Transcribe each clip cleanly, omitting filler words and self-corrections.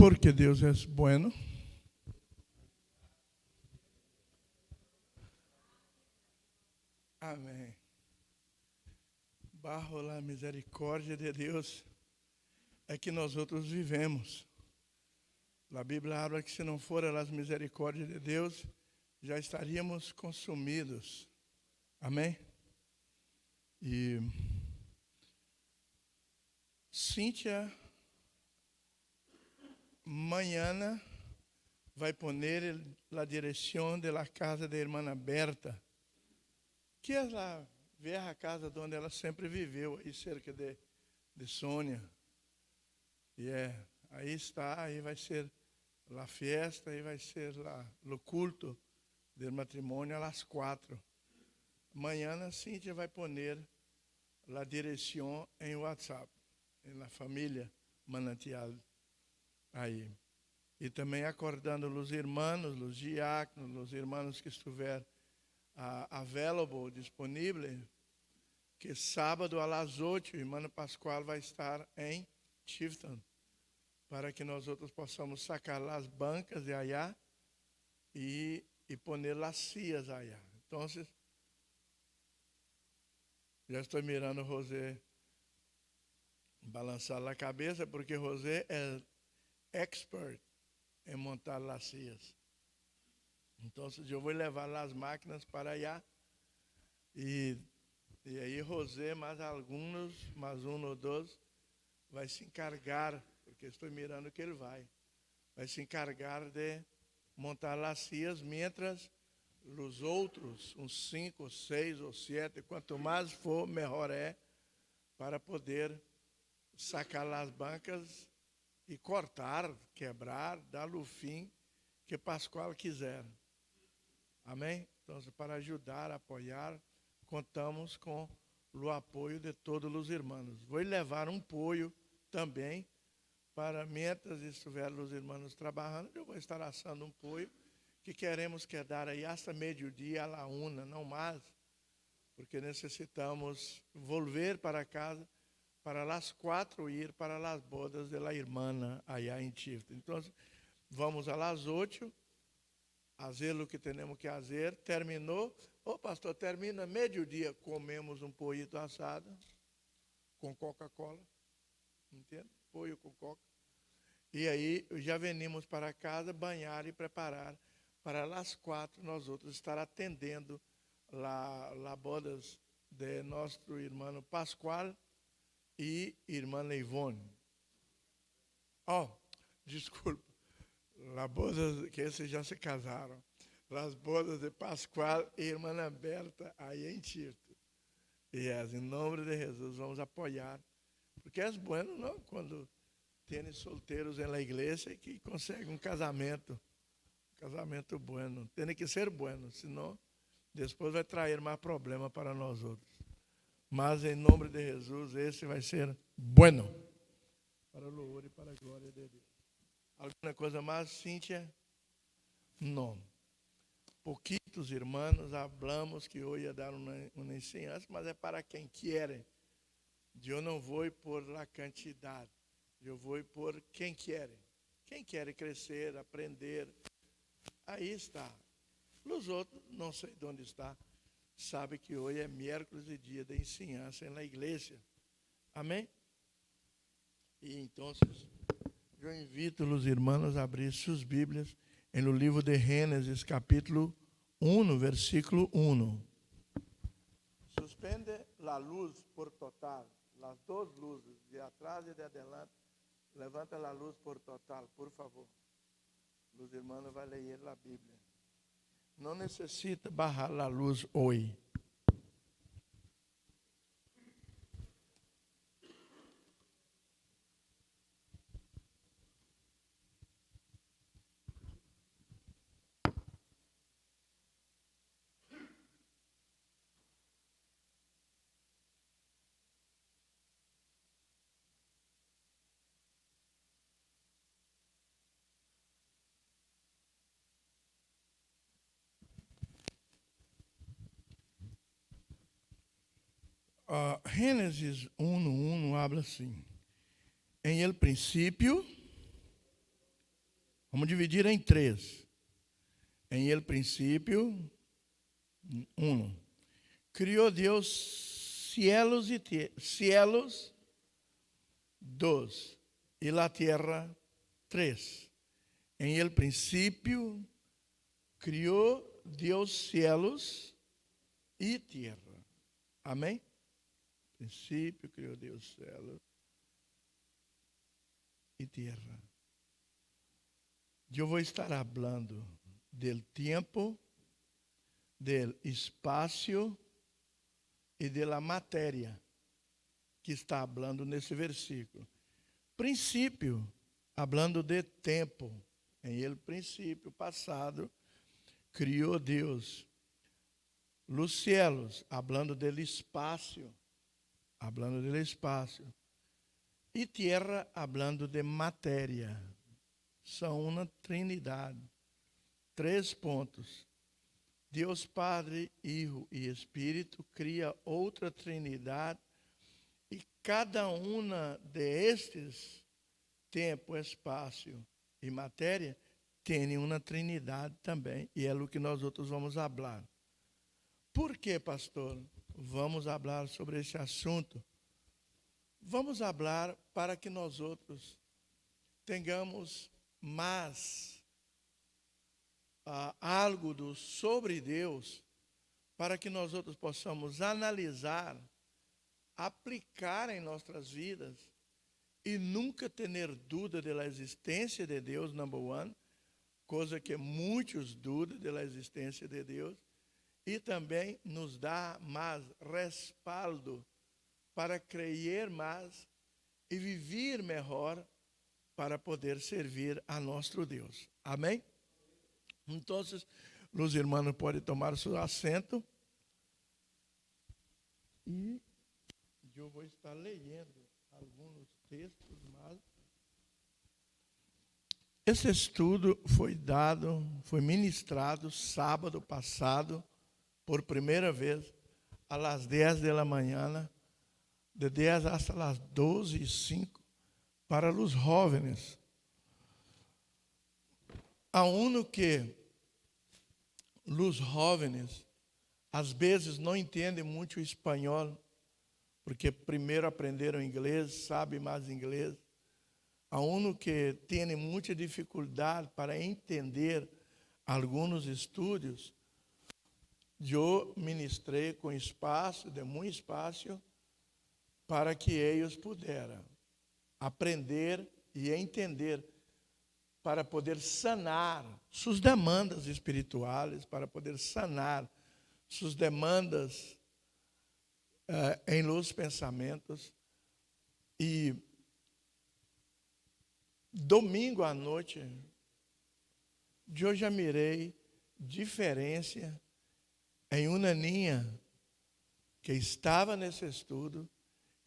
Porque Deus é bueno. Amém. Bajo la misericórdia de Deus é que nós outros vivemos. A Bíblia habla que se não foram as misericórdias de Deus, já estaríamos consumidos. Amém? E Cíntia, amanhã vai poner a direção da casa da irmã Berta, que é a velha casa onde ela sempre viveu, aí cerca de Sônia. E aí está, aí vai ser a festa, aí vai ser o culto do matrimônio às 4. Amanhã a Cíntia vai poner a direção em WhatsApp, na família Manantial aí. E também acordando os irmãos, os diáconos, os irmãos que estiver available, disponível, que sábado às 8, o irmão Pascoal vai estar em Tifton, para que nós outros possamos sacar as bancas de allá e poner as cias allá. Então, já estou mirando o José balançar a cabeça, porque José é expert em montar as cias. Então, eu vou levar as máquinas para allá e aí José, mais alguns, mais um ou dois, vai se encargar, porque estou mirando que ele vai se encargar de montar as cias, mientras os outros, uns 5, 6 ou 7, quanto mais for, melhor é, para poder sacar as bancas e cortar, quebrar, dar o fim que Pascoal quiser. Amém? Então, para ajudar, apoiar, contamos com o apoio de todos os irmãos. Vou levar um apoio também, para, mientras estiverem os irmãos trabalhando, eu vou estar assando um apoio, que queremos dar aí hasta meio-dia, à 1, não mais, porque necessitamos volver para casa, para as 4 ir para as bodas da irmã allá em Tifton. Então, vamos às 8, fazer o que temos que fazer. Terminou, pastor, termina meio-dia, comemos um pollito assado com Coca-Cola, entende? Pollo com Coca. E aí já venimos para casa, banhar e preparar para as 4 nós outros estar atendendo lá bodas de nosso irmão Pascoal e irmã Ivone. Desculpa, as bodas que esses já se casaram, as bodas de Pascoal e irmã Berta aí em Tifton. E em nome de Jesus vamos apoiar, porque é bueno, não? Quando tem solteiros na igreja que conseguem um casamento bueno. Tem que ser bueno, senão depois vai trazer mais problema para nós outros. Mas em nome de Jesus, esse vai ser bueno, para o louvor e para a glória de Deus. Alguma coisa mais, Cíntia? Não. Pouquitos irmãos hablamos que eu ia dar uma ensinança, mas é para quem quer. Eu não vou por la quantidade, eu vou por quem quer. Quem quer crescer, aprender, aí está. Os outros, não sei de onde está, sabe que hoje é miércoles e dia de ensinança na igreja. Amém? E então, eu invito os irmãos a abrir suas Bíblias no livro de Gênesis, capítulo 1, versículo 1. Suspende a luz por total, as 2 luzes, de atrás e de adelante. Levanta a luz por total, por favor. Os irmãos vão ler a Bíblia. Não necessita barrar a luz hoje. Gênesis 1:1 habla assim: em el princípio Vamos dividir em 3. Em el princípio, 1. Criou Deus cielos e cielos, 2. E la tierra, 3. Em el princípio, criou Deus cielos e terra. Amém? Princípio, criou Deus céus e terra. Eu vou estar falando do tempo, do espaço e da matéria que está falando nesse versículo. Princípio, falando de tempo. Em el princípio passado, criou Deus os céus, falando do espaço, e terra, falando de matéria. São uma trindade. 3 pontos. Deus Padre, Hijo e Espírito cria outra trindade, e cada uma destes, tempo, espaço e matéria, tem uma trindade também, e é o que nós outros vamos falar. Por que, pastor, vamos falar sobre esse assunto? Vamos falar para que nós outros tenhamos mais algo sobre Deus, para que nós outros possamos analisar, aplicar em nossas vidas e nunca ter dúvida da existência de Deus, number one, coisa que muitos dudam da existência de Deus, e também nos dá mais respaldo para crer mais e viver melhor para poder servir a nosso Deus. Amém? Então, os irmãos podem tomar seu assento. E eu vou estar lendo alguns textos, mas esse estudo foi ministrado sábado passado, por primeira vez, às 10 da manhã, de 10 hasta las 12:05, para os jovens. Há que os jovens, às vezes, não entendem muito o espanhol, porque primeiro aprenderam inglês, sabem mais inglês. Há que tem muita dificuldade para entender alguns estudos. Eu ministrei com espaço, de muito espaço, para que eles pudessem aprender e entender, para poder sanar suas demandas espirituais, para poder sanar suas demandas em los pensamentos. E domingo à noite, eu já mirei diferença em uma ninha que estava nesse estudo,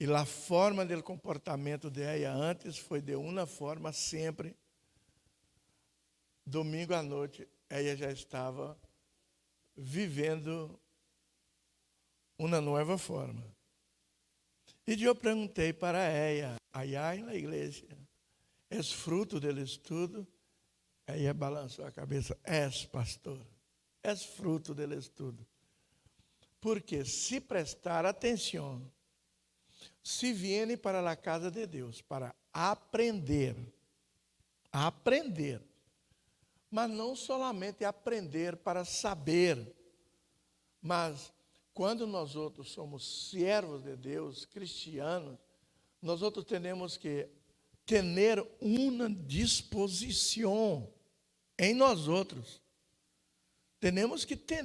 e a forma do comportamento dela antes foi de uma forma sempre. Domingo à noite, ela já estava vivendo uma nova forma. E eu perguntei para ela, allá na igreja, é fruto do estudo? Ela balançou a cabeça, pastor, é fruto do estudo. Porque se prestar atenção, se viene para a casa de Deus para aprender, mas não somente aprender para saber, mas quando nós outros somos servos de Deus, cristianos, nós outros temos que ter uma disposição em nós outros. Temos que ter,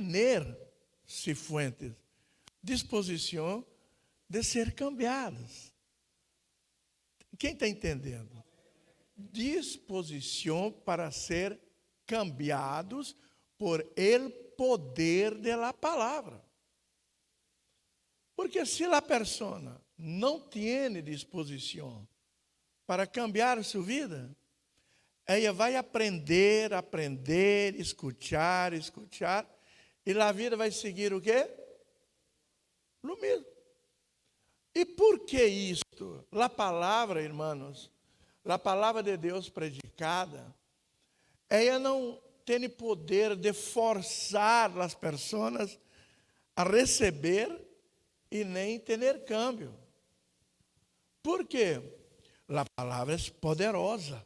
Cifuentes, disposição de ser cambiados. Quem está entendendo? Disposição para ser cambiados por el poder de la palavra. Porque se a pessoa não tem disposição para cambiar sua vida, ela vai aprender, escutar, e a vida vai seguir o quê? O mesmo. E por que isto? A palavra, irmãos, a palavra de Deus predicada, ela não tem poder de forçar as pessoas a receber e nem ter câmbio. Por quê? A palavra é poderosa.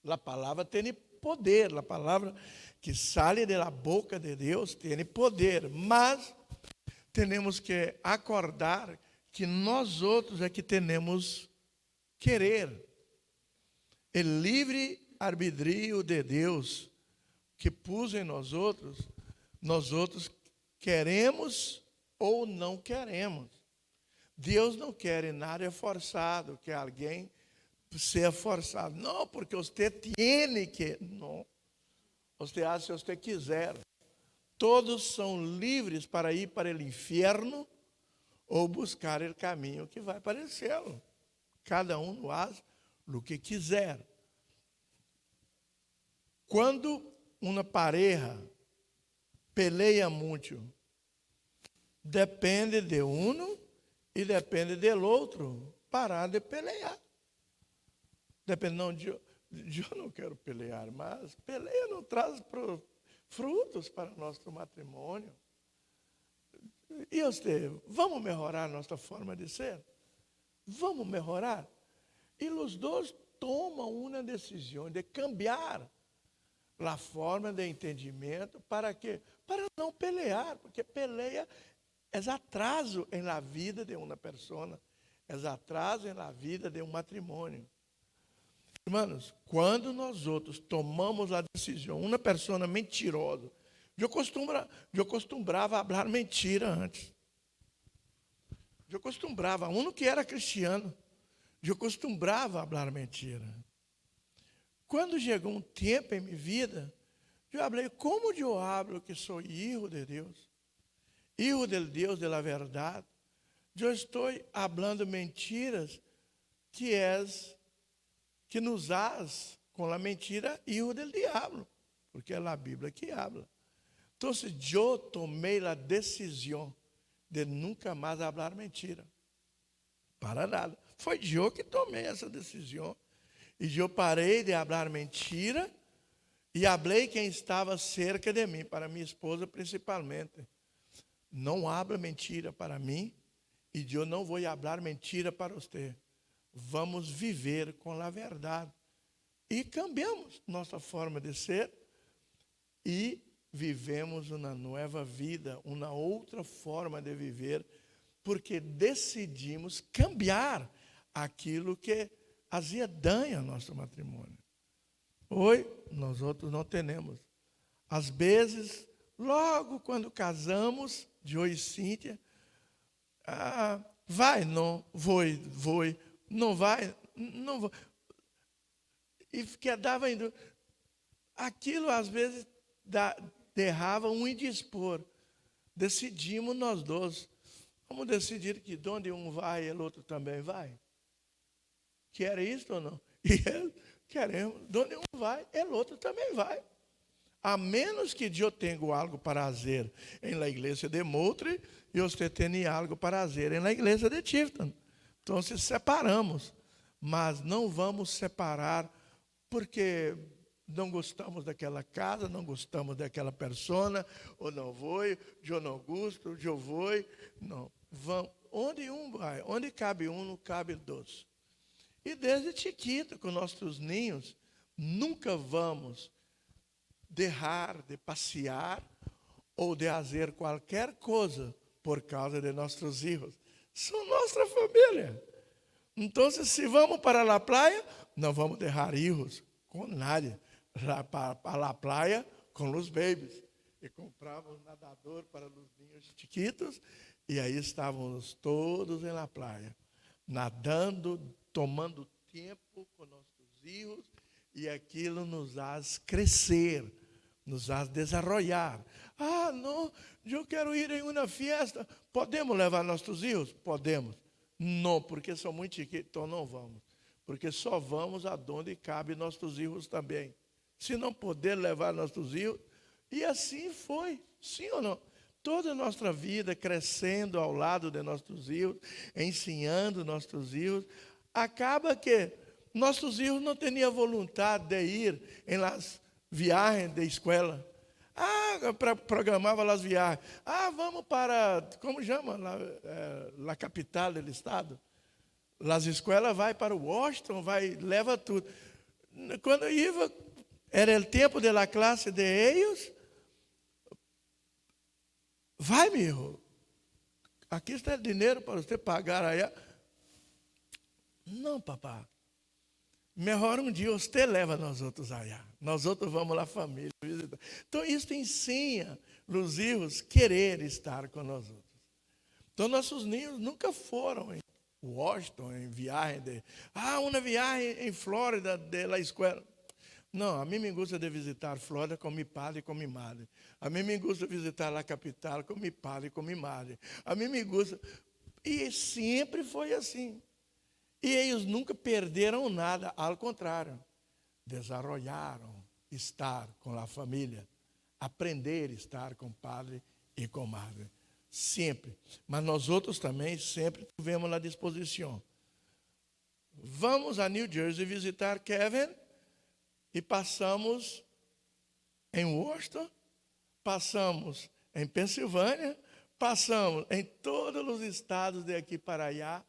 A palavra tem poder. A palavra que sai da boca de Deus tem poder. Mas temos que acordar que nós outros é que temos querer. O livre arbítrio de Deus que pôs em nós outros queremos ou não queremos. Deus não quer nada forçado, que alguém seja forçado. Não, porque você tem que. Não. Você faz se você quiser. Todos são livres para ir para o inferno ou buscar o caminho que vai para o céu. Cada um faz o que quiser. Quando uma pareja peleia muito, depende de um e depende do outro parar de pelear. Depende, não, eu não quero pelear, mas peleia não traz frutos para o nosso matrimônio. E você, vamos melhorar nossa forma de ser? Vamos melhorar? E os dois tomam uma decisão de cambiar a forma de entendimento para quê? Para não pelear, porque peleia é atraso em la vida de uma pessoa, é atraso em la vida de um matrimônio. Irmãos, quando nós outros tomamos a decisão, uma pessoa mentirosa, eu costumava falar mentira antes. Eu costumava, que era cristiano, eu costumava falar mentira. Quando chegou um tempo em minha vida, eu falei, como eu hablo que sou filho de Deus, filho del Deus de la verdade, eu estou falando mentiras que nos haz com a mentira filho del diablo, porque é a Bíblia que habla. Então, eu tomei a decisão de nunca mais falar mentira. Para nada. Foi eu que tomei essa decisão. E eu parei de falar mentira e falei quem estava cerca de mim, para minha esposa principalmente. Não habla mentira para mim e eu não vou falar mentira para você. Vamos viver com a verdade. E cambiamos nossa forma de ser e vivemos uma nova vida, uma outra forma de viver, porque decidimos cambiar aquilo que fazia dano ao nosso matrimônio. Hoje, nós outros não temos. Às vezes, logo quando casamos, Joe e Cíntia, vai, não, vou, não vai, não vou. E quedava indo. Aquilo, às vezes, derrava um indispor. Decidimos nós dois. Vamos decidir que de onde um vai, o outro também vai. Quer isso ou não? E queremos, de onde um vai, o outro também vai. A menos que eu tenha algo para fazer em la igreja de Moultrie e você tenha algo para fazer em la igreja de Tifton. Então, se separamos. Mas não vamos separar porque não gostamos daquela casa, não gostamos daquela persona, ou não vou, eu não gosto, eu vou. Não, vamos. Onde um vai, onde cabe um, não cabe dois. E desde chiquito, com nossos ninhos, nunca vamos deixar de passear ou de fazer qualquer coisa por causa de nossos filhos. São nossa família. Então, se vamos para a praia, não vamos deixar filhos com nadie. Para a praia com os babies. E comprávamos um nadador para os ninhos chiquitos, e aí estávamos todos na praia, nadando, tomando tempo com nossos filhos, e aquilo nos faz crescer, nos faz desenvolver. Não, eu quero ir em uma festa. Podemos levar nossos filhos? Podemos. Não, porque são muito chiquitos, então não vamos. Porque só vamos aonde cabe nossos filhos também. Se não poder levar nossos filhos, e assim foi, sim ou não? Toda a nossa vida crescendo ao lado de nossos filhos, ensinando nossos filhos, acaba que nossos filhos não tinham vontade de ir em las viagens de escola. Programava as viagens. Vamos para, como chama? La capital do estado. As escolas vai para Washington, leva tudo. Quando ia, era o tempo da classe de eles. Vai, meu hijo. Aqui está o dinheiro para você pagar aí. Não, papá. Melhor um dia você leva nós outros allá. Nós outros vamos lá, família, visitar. Então, isso ensina os filhos querer estar com nós outros. Então, nossos ninhos nunca foram em Washington, em viagem uma viagem em Flórida, da escola. Não, a mim me gusta de visitar Flórida com meu padre e com minha madre. A mim me gusta visitar a capital com meu padre e com minha madre. A mim me gusta. E sempre foi assim. E eles nunca perderam nada, ao contrário. Desarrollaram estar com a família. Aprender a estar com padre e com madre. Sempre. Mas nós outros também sempre tivemos à disposição. Vamos a New Jersey visitar Kevin. E passamos em Washington, passamos em Pensilvânia, passamos em todos os estados de aqui para allá.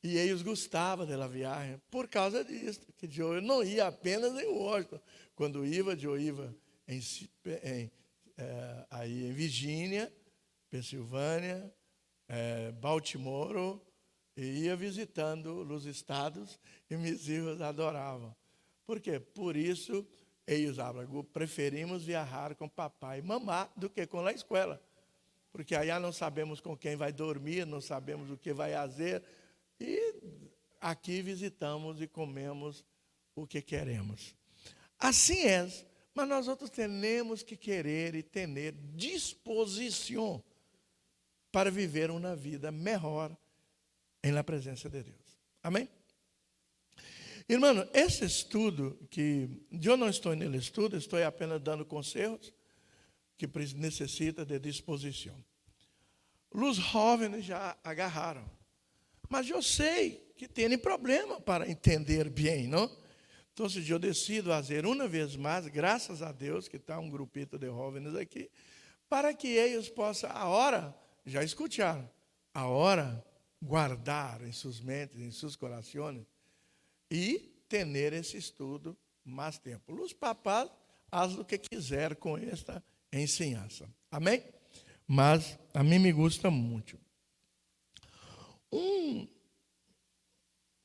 E eles gostavam da viagem por causa disso, que eu não ia apenas em Washington. Quando eu ia aí em Virgínia, Pensilvânia, Baltimore, e ia visitando os estados e meus filhos adoravam. Por quê? Por isso, eles preferimos viajar com papai e mamá do que com a escola. Porque aí não sabemos com quem vai dormir, não sabemos o que vai fazer. E aqui visitamos e comemos o que queremos. Assim é, mas nós outros temos que querer e ter disposição para viver uma vida melhor em la presença de Deus. Amém? Irmão, esse estudo, que eu não estou nele estudo, estou apenas dando conselhos que necessita de disposição. Os jovens já agarraram, mas eu sei que tem problema para entender bem, não? Então, eu decido fazer uma vez mais, graças a Deus, que está um grupito de jovens aqui, para que eles possam, já escutaram, guardar em suas mentes, em seus corações, e ter esse estudo mais tempo. Os papás fazem o que quiser com esta ensinança. Amém? Mas a mim me gusta muito.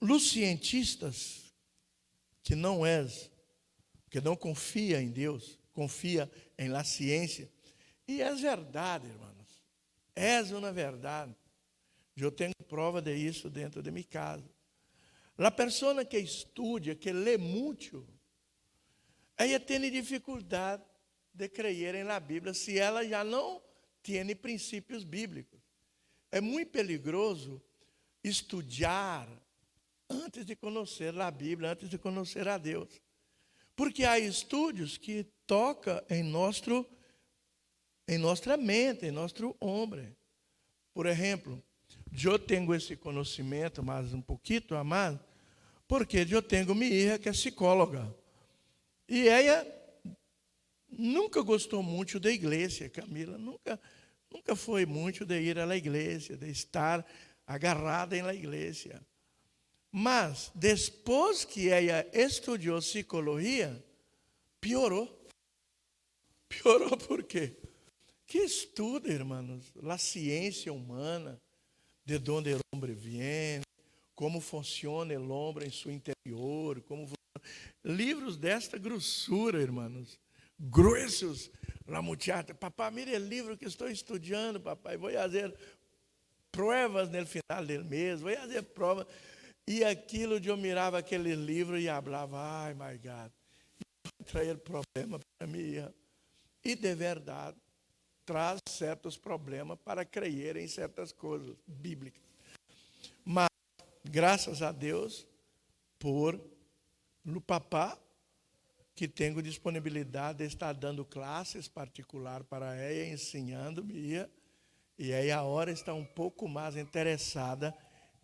Os cientistas que não confia em Deus, confia em la ciência, e é verdade, irmãos. É uma verdade. Eu tenho prova de isso dentro de minha casa. A pessoa que estuda, que lê muito, ela tem dificuldade de crer na Bíblia se ela já não tem princípios bíblicos. É muito perigoso estudar antes de conhecer a Bíblia, antes de conhecer a Deus. Porque há estudos que tocam em nossa mente, em nosso homem. Por exemplo, eu tenho esse conhecimento, mas um pouquinho a mais, porque eu tenho minha filha que é psicóloga. E ela nunca gostou muito da igreja, Camila. Nunca foi muito de ir à igreja, de estar agarrada na igreja. Mas, depois que ela estudou psicologia, piorou. Piorou por quê? Que estuda, irmãos, a ciência humana, de onde o homem vem, como funciona o homem em seu interior, livros desta grossura, irmãos, grossos. La muchacha, papá, mire o livro que estou estudando, papai, vou fazer provas no final do mês, vou fazer provas. E aquilo, eu mirava aquele livro e falava, ai, my God, vai trazer problema para mim. E de verdade, traz certos problemas para crer em certas coisas bíblicas. Mas, graças a Deus, por o papá, que tenho disponibilidade de estar dando classes particular para ela, ensinando-me, e aí a hora está um pouco mais interessada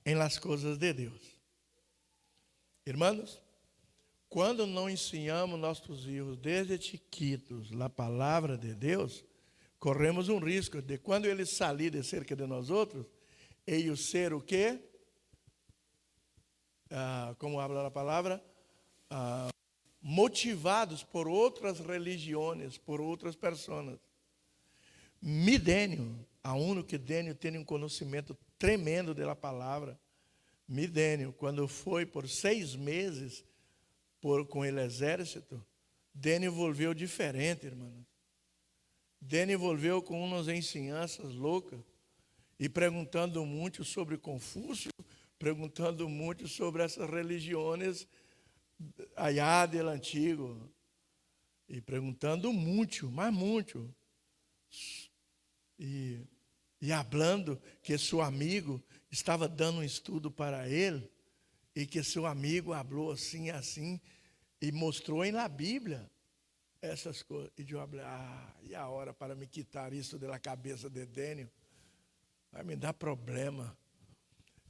em las coisas de Deus. Irmãos, quando não ensinamos nossos filhos desde chiquitos a palavra de Deus, corremos um risco de quando eles saírem de cerca de nós outros, eles ser o quê? Como habla a palavra? Motivados por outras religiões, por outras pessoas. Mi Dênio, a único que Dênio tem um conhecimento tremendo da palavra. Mi Dênio, quando foi por 6 meses com o exército, Dênio volveu diferente, irmão. Dênio volveu com umas ensinanças loucas e perguntando muito sobre Confúcio, perguntando muito sobre essas religiões allá do antigo, e perguntando muito, mas muito, e falando que seu amigo estava dando um estudo para ele, e que seu amigo falou assim, assim, e mostrou na Bíblia essas coisas. E eu falei, e a hora para me quitar isso da cabeça de Dênio? Vai me dar problema.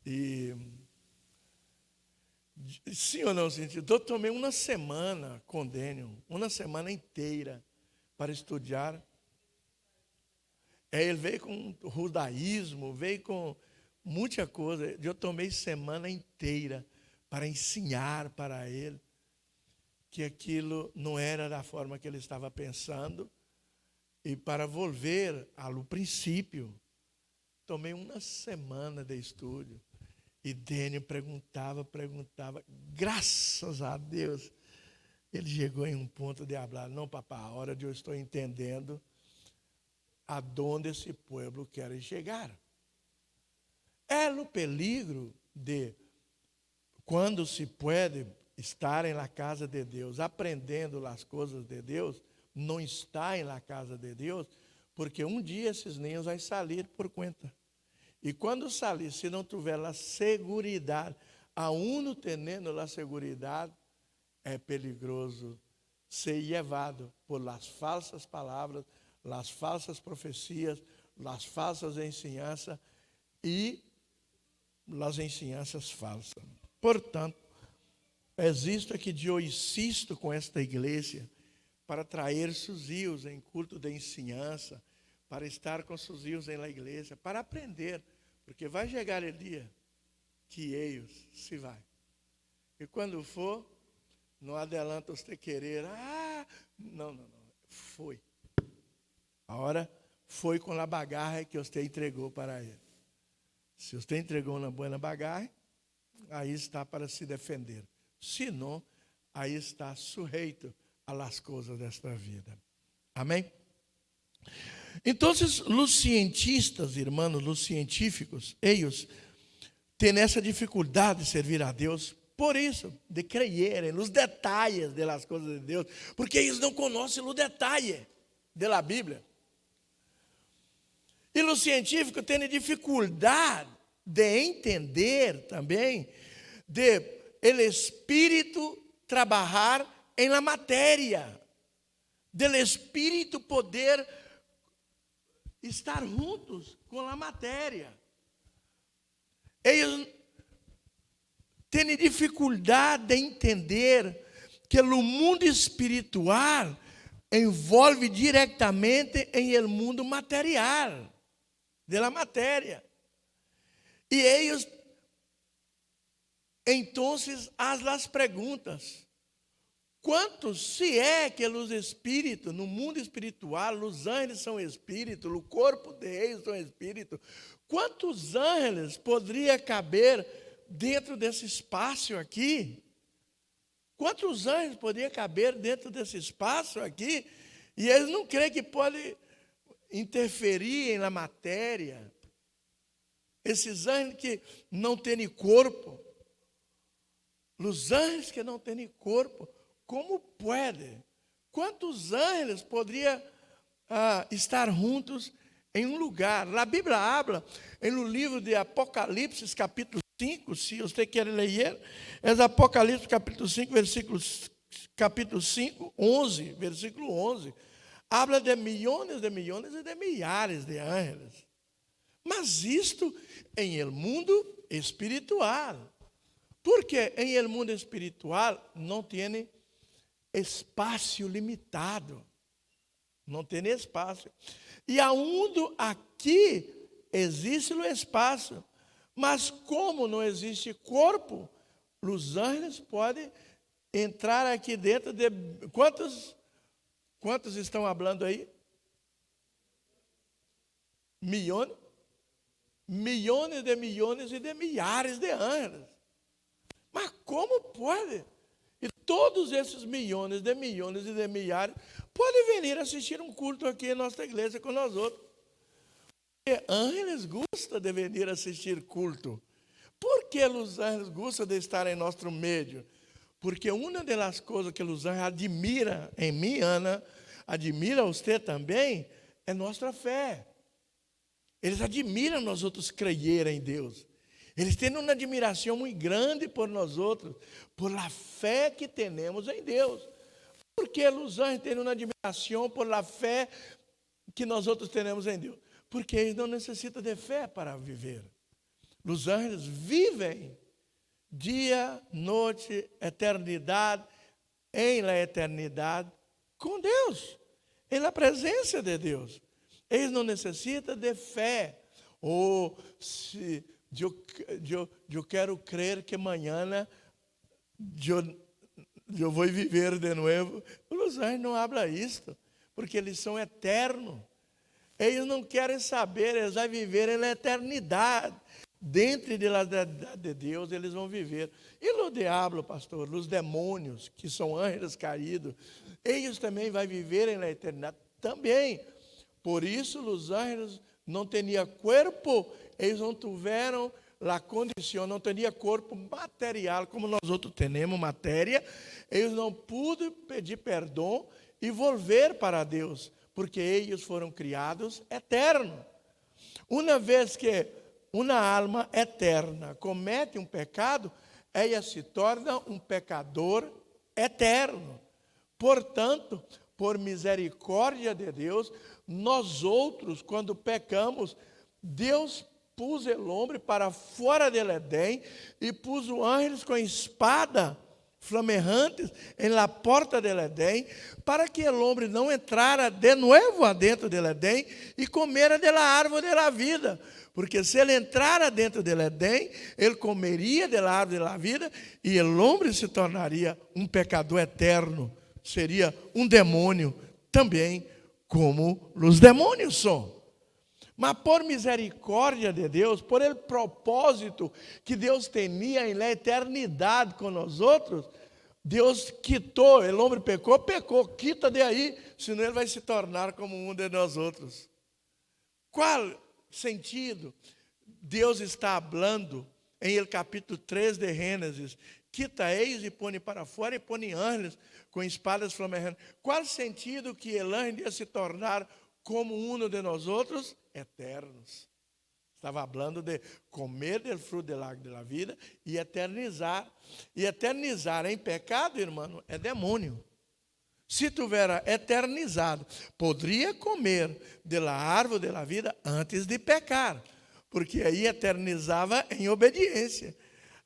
E sim ou não, gente? Eu tomei uma semana com Dênio, uma semana inteira para estudar. Ele veio com o judaísmo, veio com muita coisa. Eu tomei semana inteira para ensinar para ele que aquilo não era da forma que ele estava pensando, e para volver ao princípio. Tomei uma semana de estudo. E Dênio perguntava. Graças a Deus, ele chegou em um ponto de falar, não, papai, a hora de eu estou entendendo aonde esse povo quer chegar. É o peligro de, quando se pode estar na casa de Deus, aprendendo as coisas de Deus, não estar na casa de Deus, porque um dia esses ninhos vão sair por conta. E quando sair, se não tiver a seguridade, aún não tendo a seguridade, é perigoso ser levado por las falsas palavras, las falsas profecias, las falsas ensinanças e las ensinanças falsas. Portanto, existe que eu insisto com esta igreja para trazer seus filhos em culto de ensinança, para estar com seus filhos na igreja, para aprender, porque vai chegar o dia que eles se vão. E quando for, não adianta você querer, não, foi. A hora foi com a bagagem que você entregou para ele. Se você entregou uma boa bagagem, aí está para se defender. Se não, aí está sujeito a las coisas desta vida. Amém? Então, os cientistas, irmãos, os científicos, eles têm essa dificuldade de servir a Deus, por isso, de crerem nos detalhes das coisas de Deus, porque eles não conhecem o detalhe da Bíblia. E os científicos têm dificuldade de entender também, de o Espírito trabalhar em la matéria, do Espírito poder estar juntos com a matéria. Eles têm dificuldade de entender que o mundo espiritual envolve diretamente em el mundo material, da matéria. E eles, então, fazem as perguntas. Quantos se é que os espíritos, no mundo espiritual, os anjos são espíritos, o corpo de eles são espíritos, quantos anjos poderia caber dentro desse espaço aqui? Quantos anjos poderia caber dentro desse espaço aqui? E eles não creem que pode interferir na matéria. Esses anjos que não têm corpo, os anjos que não têm corpo, como pode? Quantos anjos poderiam estar juntos em um lugar? A Bíblia habla, no livro de Apocalipse, capítulo 5, se você quer ler, é Apocalipse, capítulo 5, capítulo 5, 11, versículo 11. Habla de milhões e de milhares de anjos. Mas isto em el mundo espiritual. Por Porque em el mundo espiritual não tem espaço limitado. Não tem espaço. E aonde aqui existe o espaço, mas como não existe corpo, os anjos podem entrar aqui dentro de... Quantos estão falando aí? Milhões? Milhões e de milhares de anjos. Mas como pode? E todos esses milhões e de milhares podem vir assistir um culto aqui em nossa igreja com nós outros. Porque anjos gostam de vir assistir culto. Por que os anjos gostam de estar em nosso meio? Porque uma das coisas que os anjos admiram em mim, Ana, admira você também, é nossa fé. Eles admiram nós outros crer em Deus. Eles têm uma admiração muito grande por nós outros, por a fé que temos em Deus. Por que os anjos têm uma admiração por a fé que nós outros temos em Deus? Porque eles não necessitam de fé para viver. Os anjos vivem dia, noite, eternidade, em la eternidade, com Deus, em la presença de Deus. Eles não necessitam de fé. Ou se eu quero crer que amanhã eu vou viver de novo. Os anjos não falam isso, porque eles são eternos. Eles não querem saber, eles vão viver na eternidade. Dentro de Deus, eles vão viver. E o diabo, pastor, os demônios, que são anjos caídos, eles também vão viver na eternidade também. Por isso, os anjos não tinham corpo, eles não tiveram a condição, não tinham corpo material, como nós outros temos matéria. Eles não puderam pedir perdão e volver para Deus, porque eles foram criados eternos. Uma vez que uma alma eterna comete um pecado, ela se torna um pecador eterno. Portanto, por misericórdia de Deus, nós outros, quando pecamos, Deus pôs o homem para fora do Edém e pôs os anjos com espada flamejantes em la porta do Edém, para que o homem não entrara de novo adentro do Edém e comera da árvore da vida. Porque se ele entrara dentro do Edém, ele comeria da árvore da vida e o homem se tornaria um pecador eterno. Seria um demônio também, como os demônios são. Mas por misericórdia de Deus, por el propósito que Deus tinha na eternidade com nós outros, Deus quitou, o homem pecou, quita de aí, senão ele vai se tornar como um de nós outros. Qual sentido Deus está falando em el capítulo 3 de Gênesis? Quita eles e põe para fora e põe anjos com espadas flamejantes. Qual sentido que o anjo ia se tornar como um de nós outros? Eternos. Estava falando de comer do fruto do árbol da vida e eternizar. E eternizar em pecado, irmão, é demônio. Se tivera eternizado, poderia comer da árvore da vida antes de pecar, porque aí eternizava em obediência.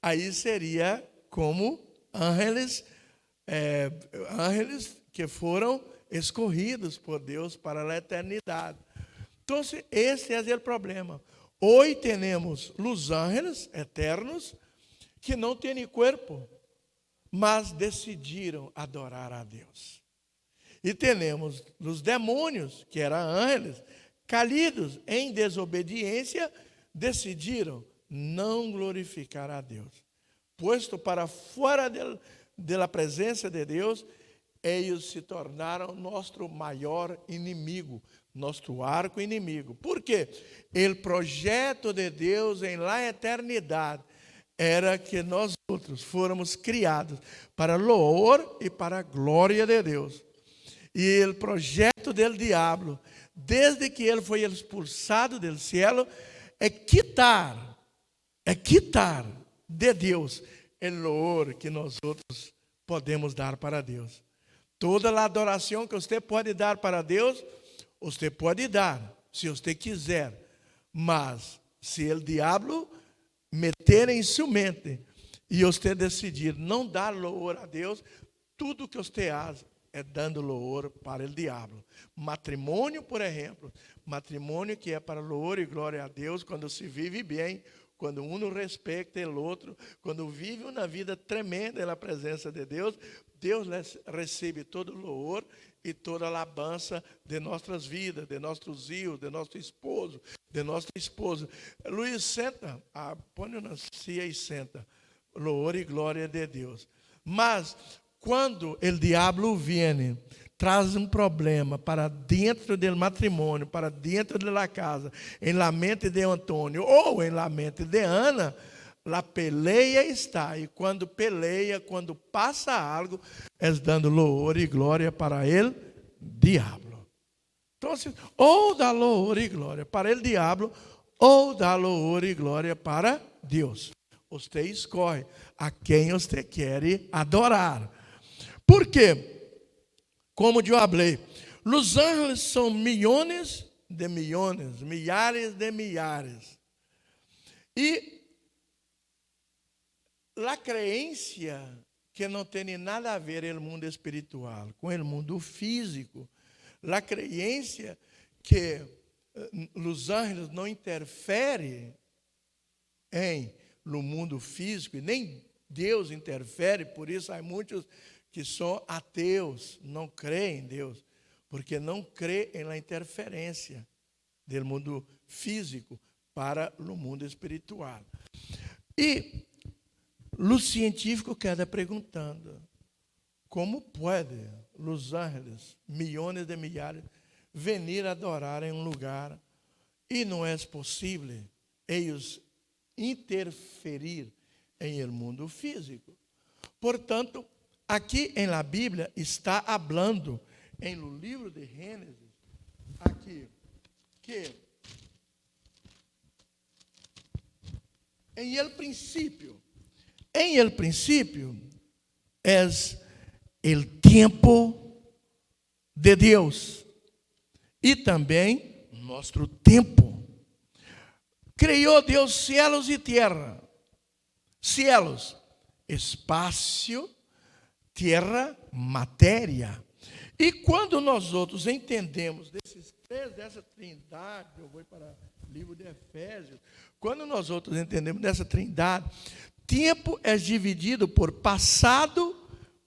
Aí seria como ángeles que foram escolhidos por Deus para a eternidade. Então, esse é o problema. Hoje temos os ángeles eternos que não têm corpo, mas decidiram adorar a Deus. E temos os demônios, que eram ángeles, caídos em desobediência, decidiram não glorificar a Deus. Posto para fora da presença de Deus, eles se tornaram nosso maior inimigo, nosso arco inimigo. Por quê? O projeto de Deus em la eternidade era que nós outros fôramos criados para louvor e para a glória de Deus. E o projeto do diabo, desde que ele foi expulsado do céu, é quitar de Deus o louvor que nós outros podemos dar para Deus. Toda a adoração que você pode dar para Deus, você pode dar, se você quiser. Mas, se o diabo meter em sua mente e você decidir não dar louvor a Deus, tudo que você faz é dando louvor para o diabo. Matrimônio, por exemplo, matrimônio que é para louvor e glória a Deus, quando se vive bem, quando um respeita o outro, quando vive uma vida tremenda na presença de Deus, Deus recebe todo o louvor e toda a alabança de nossas vidas, de nossos filhos, de nosso esposo, de nossa esposa. Luiz, senta, põe na cia e senta. Louvor e glória de Deus. Mas, quando o diabo vem, traz um problema para dentro do matrimônio, para dentro da casa, em la mente de Antônio ou em la mente de Ana, a peleia está. E quando peleia, quando passa algo, é dando louvor e glória para ele, diabo. Então, ou dá louvor e glória para ele, diabo, ou dá louvor e glória para Deus. Você escolhe a quem você quer adorar. Por quê? Como eu falei, os ángeles são milhões de milhões, milhares de milhares. E a crença que não tem nada a ver com o mundo espiritual, com o mundo físico, a crença que os ángeles não interferem no mundo físico, e nem Deus interfere, por isso há muitos que são ateus, não creem em Deus, porque não creem na interferência do mundo físico para o mundo espiritual. E os científicos quedam perguntando, como pode os ángeles, milhões de milhares, venir adorar em um lugar e não é possível eles interferir em el mundo físico? Portanto, aqui em la Bíblia está falando, em no livro de Gênesis, aqui, que em el princípio é o tempo de Deus e também nosso tempo. Criou Deus céus e terra. Céus, espaço, terra, matéria. E quando nós outros entendemos dessa trindade, eu vou para o livro de Efésios, quando nós outros entendemos dessa trindade, tempo é dividido por passado,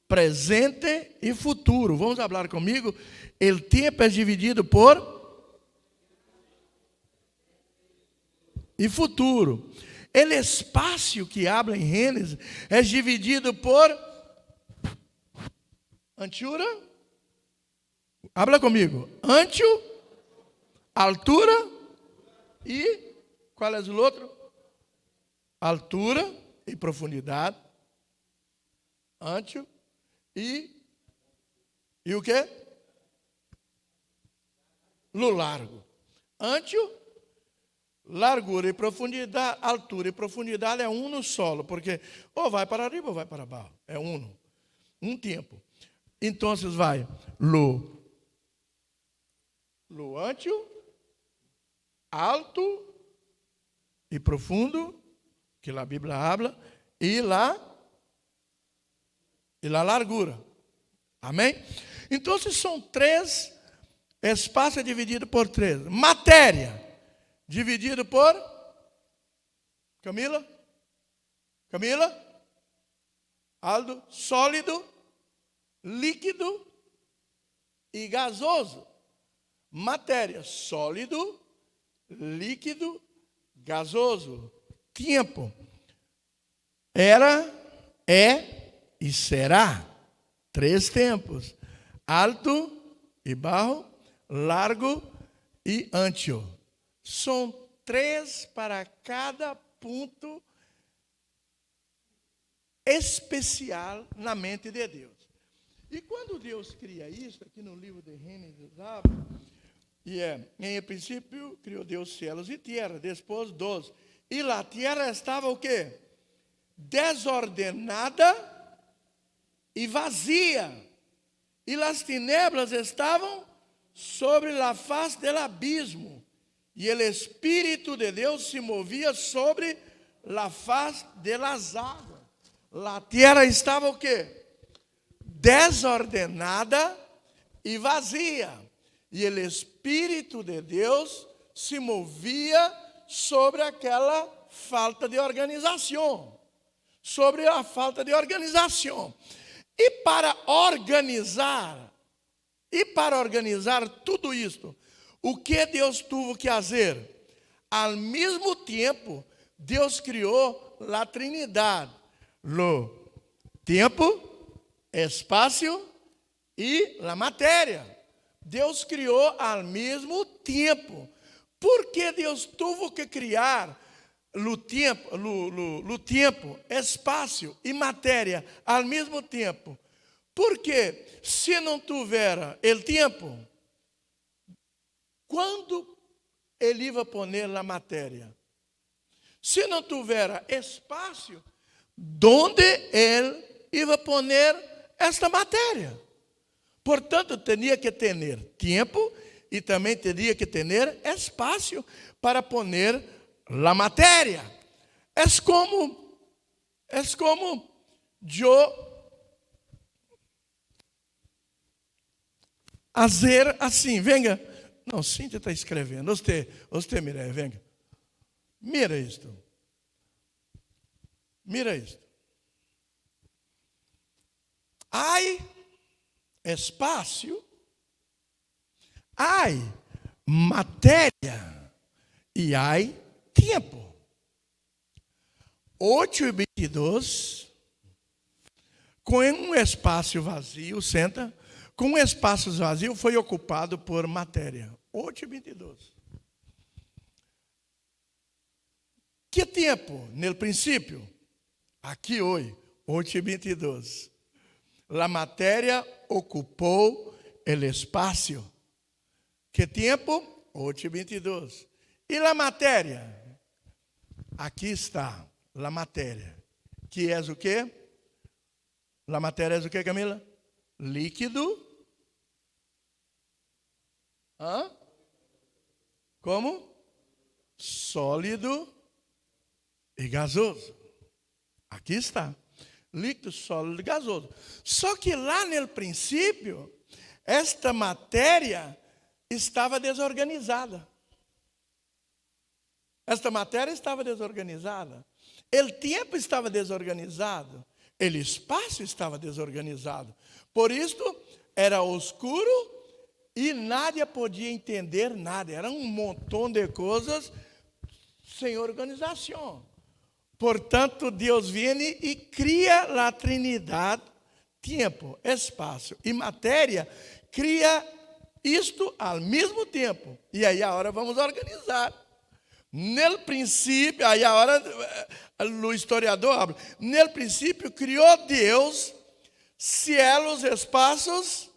presente e futuro. Vamos falar comigo? O tempo é dividido por e futuro. O espaço que habla em Gênesis é dividido por anchura. Habla comigo. Ancho, altura e qual é o outro? Altura e profundidade. Ancho e o quê? No largo. Ancho, largura e profundidade, altura e profundidade é um no solo, porque ou vai para arriba ou vai para baixo. É um tempo. Então, vai lo ancho, alto e profundo, que a Bíblia habla, e la largura. Amém? Então, são três, espaço é dividido por três. Matéria, dividido por Camila, Aldo, sólido, líquido e gasoso. Matéria, sólido, líquido, gasoso. Tempo, era, é e será. Três tempos: alto e baixo, largo e ancho. São três para cada ponto especial na mente de Deus. E quando Deus cria isso, aqui no livro de Gênesis, em princípio, criou Deus céus e terra, depois 12. E a terra estava o quê? Desordenada e vazia. E as tinieblas estavam sobre a face do abismo. E o Espírito de Deus se movia sobre a face das águas. a terra estava o quê? Desordenada e vazia. E o Espírito de Deus se movia sobre aquela falta de organização. Sobre a falta de organização. E para organizar tudo isto, o que Deus teve que fazer? Ao mesmo tempo, Deus criou a Trinidade, o tempo, espaço e a matéria. Deus criou ao mesmo tempo. Por que Deus teve que criar o tempo, espaço e matéria ao mesmo tempo? Porque se não tivera o tempo, quando ele ia pôr a matéria? Se não tivera espaço, onde ele ia pôr esta matéria? Portanto, tinha que ter tempo e também teria que ter espaço para pôr a matéria. É como eu fazer assim, venga. Não, Cíntia está escrevendo. Você, Mireia, venga. Mira isto. Mira isto. Há espaço, há matéria e há tempo. 8:22, com um espaço vazio, senta, com um espaço vazio foi ocupado por matéria. 8:22. Que tempo? No princípio, aqui hoje, 8:22. A matéria ocupou o espaço. Que tempo? 8:22. E a matéria? Aqui está a matéria. Que é o quê? A matéria é o quê, Camila? Líquido. Hã? Como? Sólido e gasoso. Aqui está. Líquido, sólido e gasoso. Só que lá no princípio, esta matéria estava desorganizada. Esta matéria estava desorganizada. O tempo estava desorganizado. O espaço estava desorganizado. Por isso, era escuro e nadie podia entender nada. Era um montão de coisas sem organização. Portanto, Deus vem e cria a Trinidade, tempo, espaço e matéria, cria isto ao mesmo tempo. E aí agora vamos organizar. No princípio, aí agora o historiador abre. No princípio criou Deus céus, espaços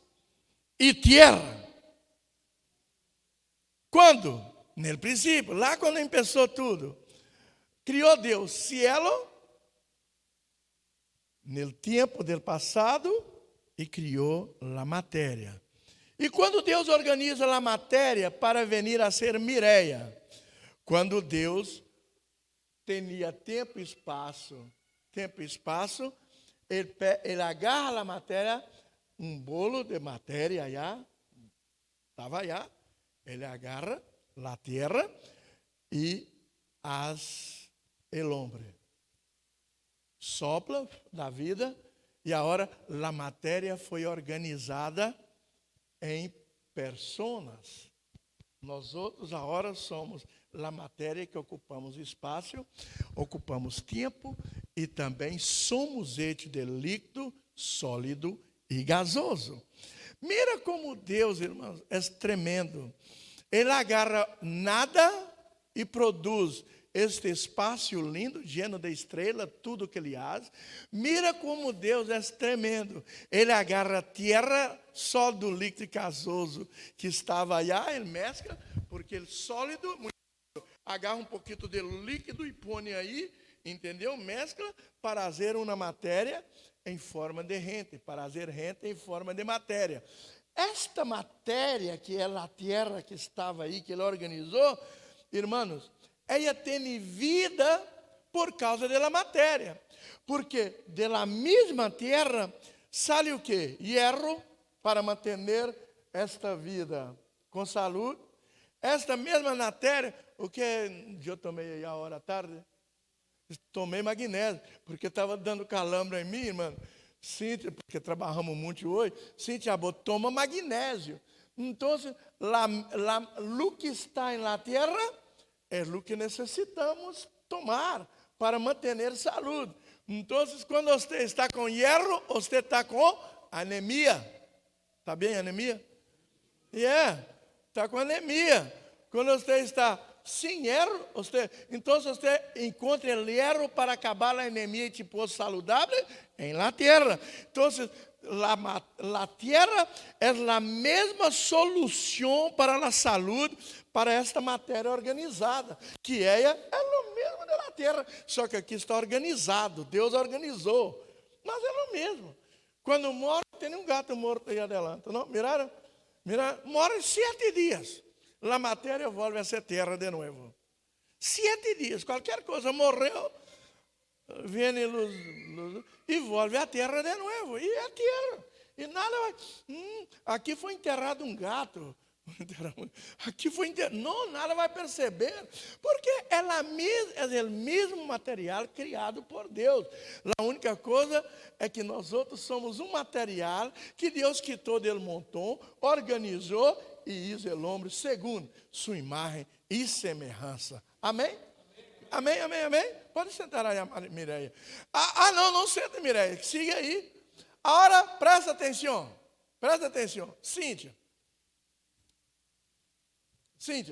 e terra. Quando? No princípio, lá quando começou tudo. Criou Deus cielo no tempo do passado e criou a matéria. E quando Deus organiza a matéria para vir a ser Mireia, quando Deus tinha tempo e espaço, ele agarra a matéria, um bolo de matéria allá, estava allá, ele agarra a terra e as el hombre. Sopla da vida e agora a matéria foi organizada em personas. Nós outros agora somos a matéria que ocupamos espaço, ocupamos tempo e também somos ente de líquido, sólido e gasoso. Mira como Deus, irmãos, é tremendo. Ele agarra nada e produz este espaço lindo, lleno de estrela, tudo que ele faz. Mira como Deus é tremendo. Ele agarra a terra só do líquido gasoso que estava allá, ele mescla, porque ele sólido, agarra um pouquinho de líquido e põe aí, entendeu? Mescla para fazer uma matéria em forma de gente, para fazer gente em forma de matéria. Esta matéria, que é a terra que estava aí, que ele organizou, irmãos, ela tem vida por causa da matéria. Porque da mesma terra sale o quê? Hierro para manter esta vida com saúde. Esta mesma matéria, o que eu tomei aí a hora à tarde? Tomei magnésio, porque estava dando calambre em mim, irmão. Cíntia, porque trabalhamos muito hoje, Cíntia, toma magnésio. Então, o que está na terra é o que necessitamos tomar para manter saúde. Então, quando você está com hierro, você está com anemia. Está bem, anemia? Está com anemia. Quando você está sem hierro, então você encontra o hierro para acabar a anemia e te pôr saudável em la terra. Então, la terra é a mesma solução para a saúde, para esta matéria organizada, que é o mesmo da terra, só que aqui está organizado, Deus organizou, mas é o mesmo. Quando morre, tem um gato morto aí adelante, não? Miraram? Morre 7 dias. A matéria volve a ser terra de novo. 7 dias, qualquer coisa morreu, vem luz, e volve a terra de novo. E é terra. E nada vai. Aqui foi enterrado um gato. Aqui foi enterrado. Não, nada vai perceber. Porque é o mesmo material criado por Deus. A única coisa é que nós outros somos um material que Deus quitou del montão, organizou e hizo el homem segundo sua imagem e semelhança. Amém? Amém, amém, amém? Pode sentar aí, Mireia. Não senta, Mireia. Siga aí. Agora, presta atenção. Presta atenção. Cíntia,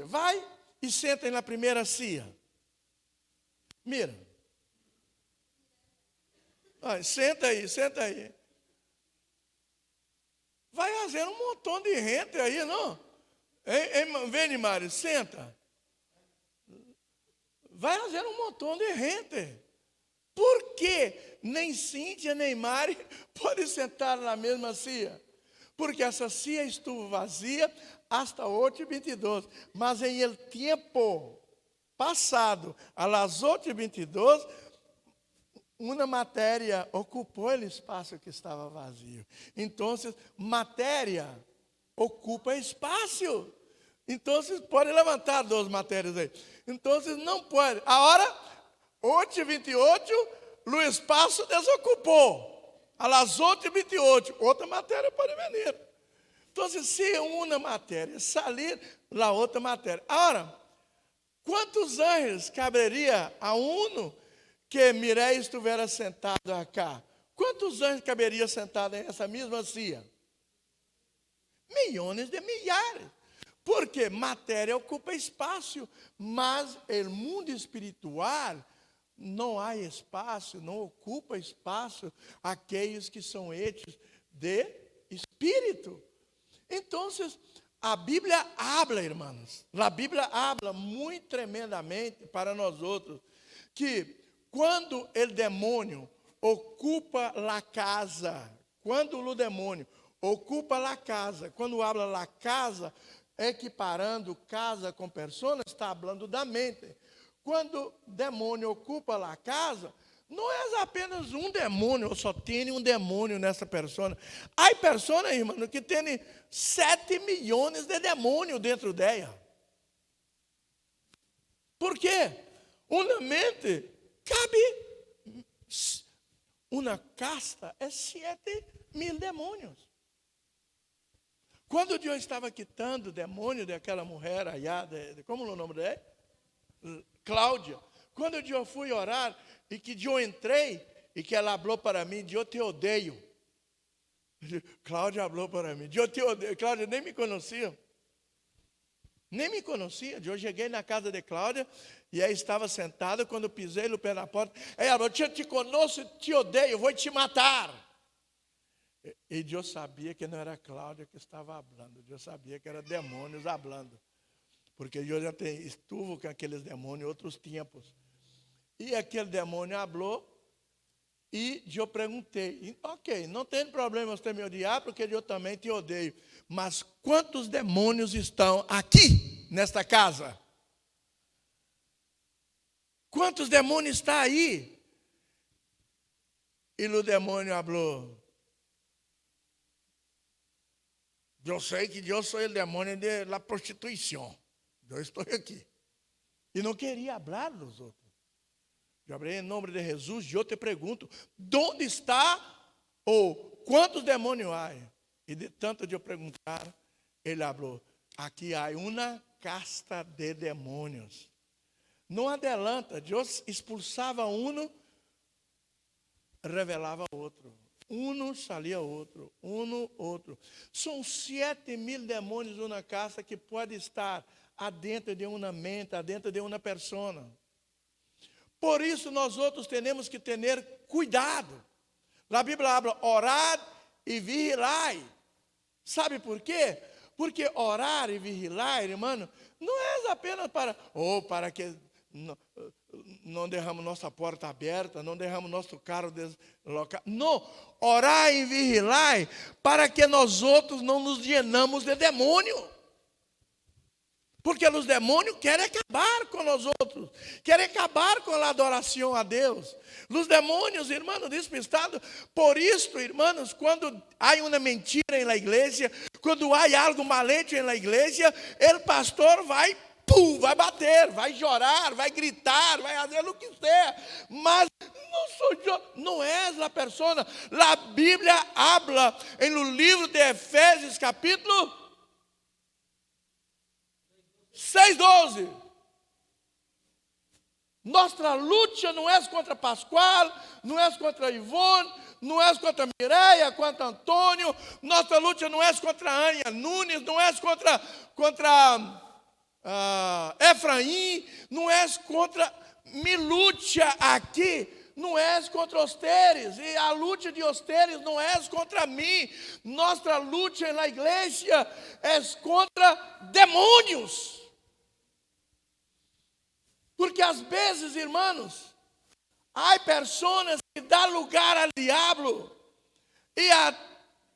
vai e senta aí na primeira cia. Mira. Senta aí. Vai fazer um montão de gente aí, não? Vem, Mário, senta. Vai fazer um montão de gente. Por que nem Cíntia nem Mari podem sentar na mesma cia? Porque essa cia estuvo vazia hasta 8:22. Mas em el tempo passado, a las 8:22, uma matéria ocupou o espaço que estava vazio. Então, matéria ocupa espaço. Então, pode levantar 2 matérias aí. Então, não pode. Agora, 8:28, o espaço desocupou. A las 8:28, outra matéria pode vir. Então, se uma matéria sair, a outra matéria. Agora, quantos anos caberia a que Mireia estivesse sentado acá? Quantos anos caberia sentado nessa mesma cia? Milhões de milhares. Porque matéria ocupa espaço, mas o mundo espiritual não há espaço, não ocupa espaço aqueles que são hechos de espírito. Então, a Bíblia habla, irmãos. A Bíblia habla muito tremendamente para nós outros que quando o demônio ocupa a casa, quando habla a casa, equiparando casa com pessoa, está falando da mente. Quando o demônio ocupa a casa, não é apenas um demônio, ou só tem um demônio nessa pessoa. Há pessoas, irmão, que têm 7 milhões de demônios dentro dela. Por quê? Uma mente cabe, uma casta é 7.000 demônios. Quando Deus estava quitando o demônio daquela mulher allá, como é o nome dela? Cláudia. Quando eu fui orar e que eu entrei e que ela falou para mim, eu te odeio. Cláudia falou para mim, eu te odeio. Cláudia nem me conhecia. Eu cheguei na casa de Cláudia e aí estava sentada. Quando eu pisei no pé na porta, ela falou, eu te conheço, te odeio, vou te matar. E eu sabia que não era Cláudia que estava falando, eu sabia que era demônios falando. Porque eu já estuve com aqueles demônios em outros tempos. E aquele demônio falou, e eu perguntei, ok, não tem problema você me odiar, porque eu também te odeio. Mas quantos demônios estão aqui, nesta casa? quantos demônios está aí? E o demônio falou, eu sei que eu sou o demônio da prostituição. Eu estou aqui. E não queria falar dos outros. Eu falei, em nome de Jesus, eu te pergunto, onde está ou quantos demônios há? E de tanto de eu perguntar, ele falou, aqui há uma casta de demônios. Não adianta, Deus expulsava um, revelava outro. Um salia outro, outro. São 7.000 demônios numa casa que pode estar adentro de uma mente, adentro de uma pessoa. Por isso nós outros temos que ter cuidado. A Bíblia habla, orar e vigilar. Sabe por quê? Porque orar e vigilar, irmão, não é apenas para que não derramos nossa porta aberta, não derramos nosso carro deslocado. Não, orar e vigilar para que nós outros não nos llenamos de demônio. Porque os demônios querem acabar com nós outros, querem acabar com a adoração a Deus. Os demônios, irmãos, despistados. Por isso, irmãos, quando há uma mentira na igreja, quando há algo malente na igreja, o pastor vai bater, vai chorar, vai gritar, vai fazer o que quiser. Mas não sou eu, não és a pessoa. A Bíblia habla no livro de Efésios, capítulo 6:12. Nossa luta não é contra Pascoal, não é contra Ivone, não é contra Mireia, contra Antônio. Nossa luta não é contra Ania Nunes, não é contra Efraim, não é contra. Me luta aqui não é contra os teres, e a luta de os teres não é contra mim. Nossa luta na igreja é contra demônios. Porque às vezes, irmãos, há pessoas que dão lugar ao diabo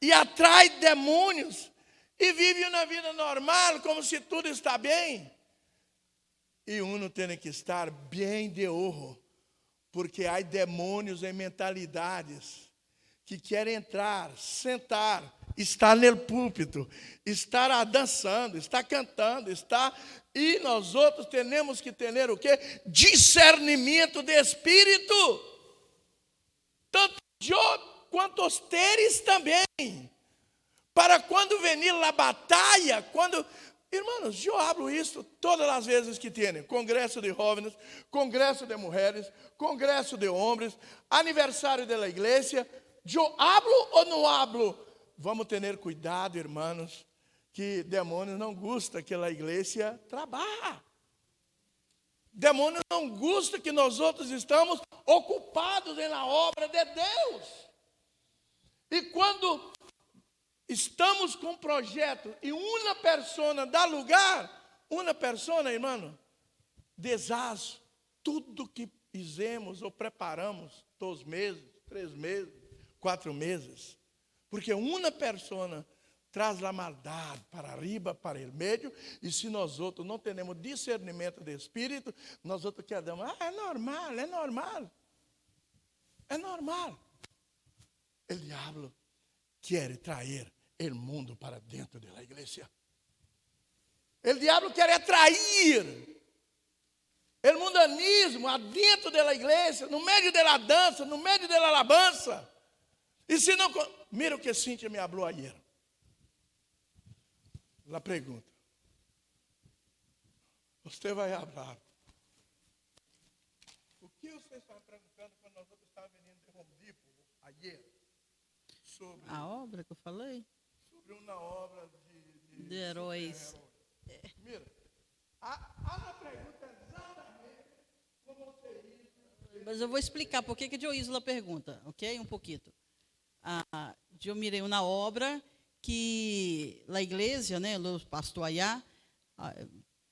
e atrai demônios e vivem uma vida normal, como se tudo está bem. E uno tem que estar bem de ojo, porque há demônios em mentalidades que querem entrar, sentar, estar no púlpito, estar dançando, estar cantando, e nós outros temos que ter o quê? Discernimento de espírito. Tanto eu quanto os teres também. Para quando venir a batalha, irmãos, eu hablo isso todas as vezes que tem congresso de jovens, congresso de mulheres, congresso de homens, aniversário da igreja. Eu hablo ou não hablo? Vamos ter cuidado, irmãos, que demônios não gostam que a igreja trabalhe. Demônios não gostam que nós outros estamos ocupados na obra de Deus. E quando estamos com um projeto e uma pessoa dá lugar, uma pessoa, irmão, desaz tudo que fizemos ou preparamos 2 meses, 3 meses, 4 meses. Porque uma pessoa traz a maldade para arriba, para o meio, e se nós outros não temos discernimento de espírito, nós outros queremos, é normal, é normal. É normal. O diabo quer trazer o mundo para dentro da igreja. O diabo quer atrair o mundanismo adentro da igreja, no meio da dança, no meio da alabança. E se não, mira o que Cíntia me falou ayer. A pergunta: você vai falar o que você está perguntando quando nós estávamos vendo de Home Depot ayer? Sobre a obra que eu falei? Sobre uma obra de heróis. Mira, a pergunta é exatamente como você diz. Mas eu vou explicar por que eu hice a pergunta, ok? Um pouquinho. Eu mirei uma obra que a igreja, né, o pastor Ayá,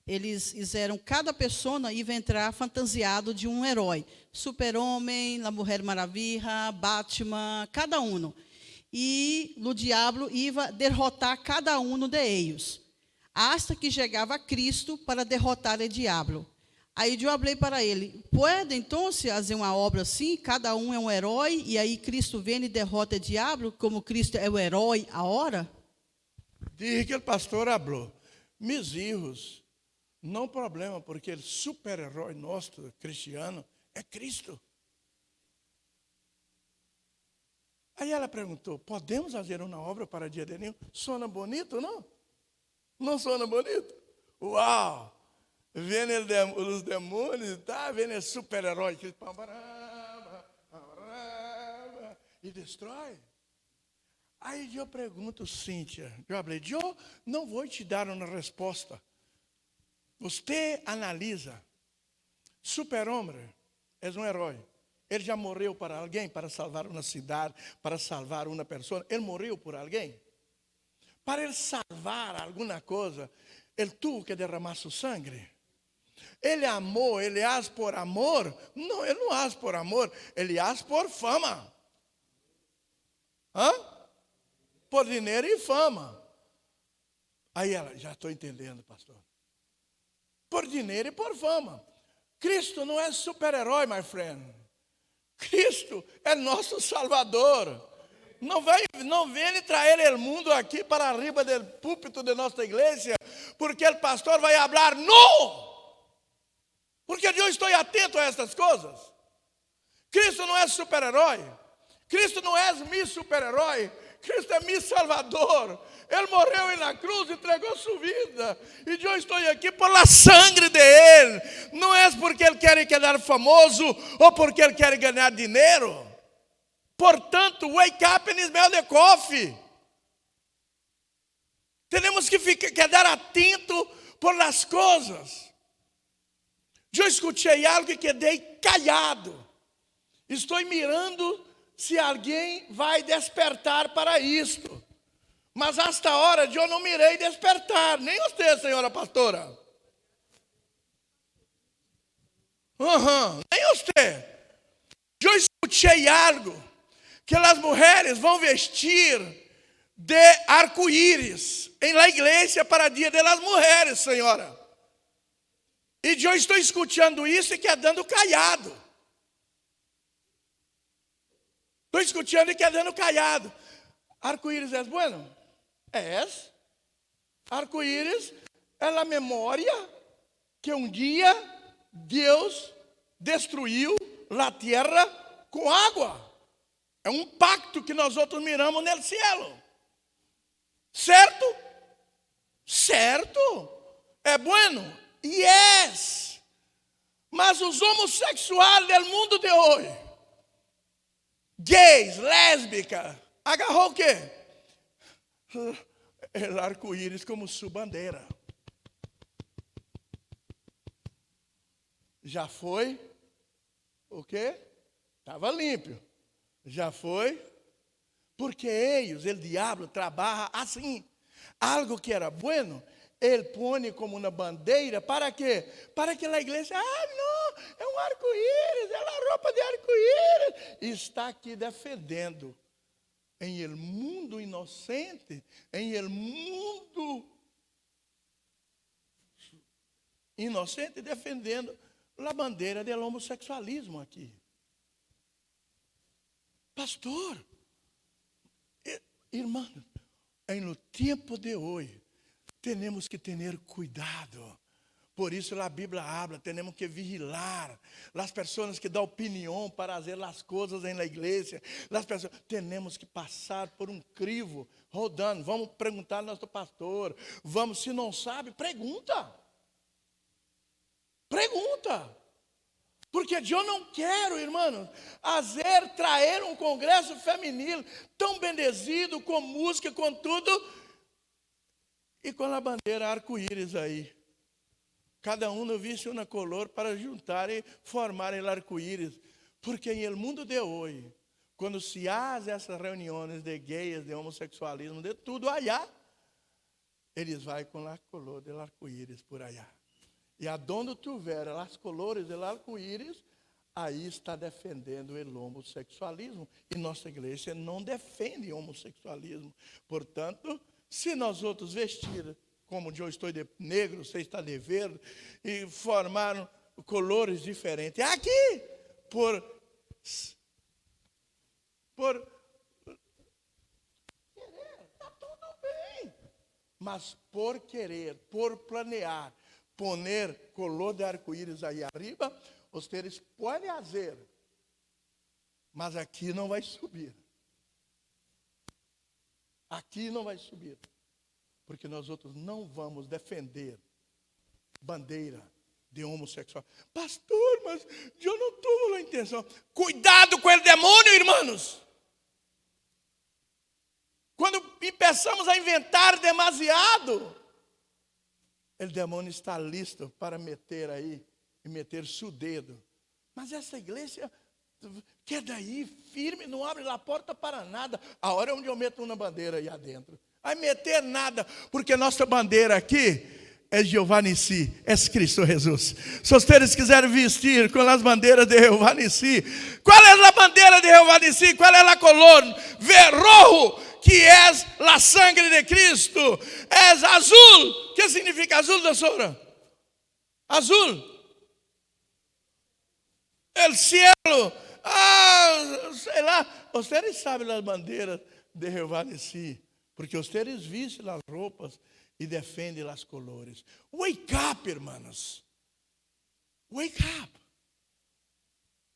eles fizeram, cada pessoa ia entrar fantasiado de um herói. Super-Homem, a Mulher Maravilha, Batman, cada um. E o diabo ia derrotar cada um de eles. Hasta que chegava Cristo para derrotar o diabo. Aí eu falei para ele, pode então fazer uma obra assim, cada um é um herói, e aí Cristo vem e derrota o diabo, como Cristo é o herói agora? Dije que o pastor falou, mis hijos, não problema, porque o super-herói nosso, cristiano, é Cristo. Aí ela perguntou, podemos fazer uma obra para dia de nenhum? Sona bonito, não? Não sona bonito? Uau! Vem os demônios, tá? Vem o super-herói que e destrói. Aí eu pergunto, Cíntia, eu falei, eu não vou te dar uma resposta. Você analisa, super-homem é um herói. Ele já morreu para alguém, para salvar uma cidade, para salvar uma pessoa. Ele morreu por alguém. Para ele salvar alguma coisa, ele teve que derramar seu sangue. Ele amou, ele age por amor. Não, ele não age por amor, ele age por fama. Hã? Por dinheiro e fama. Aí ela, já estou entendendo, pastor. Por dinheiro e por fama. Cristo não é super-herói, my friend. Cristo é nosso Salvador. Não vem trazer o mundo aqui para arriba do púlpito de nossa igreja, porque o pastor vai falar, não! Porque eu estou atento a essas coisas. Cristo não é super-herói. Cristo não é meu super-herói. Cristo é meu Salvador. Ele morreu na cruz, entregou sua vida. E eu estou aqui por la sangre de Ele. Não é porque Ele quer quedar famoso ou porque Ele quer ganhar dinheiro. Portanto, wake up and smell the coffee. Temos que quedar atento por las coisas. Eu escutei algo e quedei callado. Estou mirando se alguém vai despertar para isto. Mas hasta hora eu não mirei despertar. Nem você, senhora pastora. Nem você. Eu escutei algo. Que as mulheres vão vestir de arco-íris em la igreja para o dia das mulheres, senhora. E eu estou escutando isso e quedando callado. Estou escutando e quedando callado. Arco-íris é bueno? É. Arco-íris é a memória que um dia Deus destruiu a terra com água. É um pacto que nós outros miramos no cielo. Certo? Certo. É bueno? Yes. Mas os homossexuais do mundo de hoje, gays, lésbicas, agarrou o quê? O arco-íris como sua bandeira. Já foi o quê? Estava limpo. Já foi? Porque eles, o diabo, trabalha assim. Algo que era bueno, ele põe como uma bandeira, para quê? Para que a igreja, não, é um arco-íris, é a roupa de arco-íris. Está aqui defendendo, em el mundo inocente, em el mundo inocente, defendendo a bandeira do homossexualismo aqui. Pastor, irmão, no tempo de hoje, temos que ter cuidado. Por isso a Bíblia habla, temos que vigilar. As pessoas que dão opinião para fazer as coisas na igreja, as pessoas, temos que passar por um crivo, rodando. Vamos perguntar ao nosso pastor. Vamos, se não sabe, pergunta. Pergunta. Porque eu não quero, irmãos, trazer um congresso feminino tão bendezido, com música, com tudo, e com a bandeira arco-íris aí. Cada um viste uma color para juntar e formar o arco-íris. Porque em el mundo de hoje, quando se faz essas reuniões de gays, de homossexualismo, de tudo allá, eles vão com a color do arco-íris por allá. E aonde tiver as colores do arco-íris, aí está defendendo o homossexualismo. E nossa igreja não defende o homossexualismo. Portanto, se nós outros vestir, como eu estou de negro, você está de verde, e formar colores diferentes. Aqui, por querer, está tudo bem. Mas por querer, por planear, poner color de arco-íris aí arriba, vocês podem fazer, mas aqui não vai subir. Aqui não vai subir. Porque nós outros não vamos defender bandeira de homossexual. Pastor, mas eu não tuve a intenção. Cuidado com o demônio, irmãos. Quando começamos a inventar demasiado, o demônio está listo para meter aí e meter seu dedo. Mas essa igreja quer daí firme, não abre a porta para nada. A hora é onde eu meto uma bandeira aí adentro. Vai meter nada, porque nossa bandeira aqui é Jeová Nissi, é Cristo Jesus. Se vocês quiserem vestir com as bandeiras de Jeová Nissi, qual é a bandeira de Jeová Nissi? Qual é a color? Verrojo, que é a sangue de Cristo, é azul. O que significa azul, doutora? Azul. El cielo. Sei lá. Vocês sabem as bandeiras de Jeová Nissi, porque vocês vestem as roupas e defendem as colores. Wake up, irmãos. Wake up.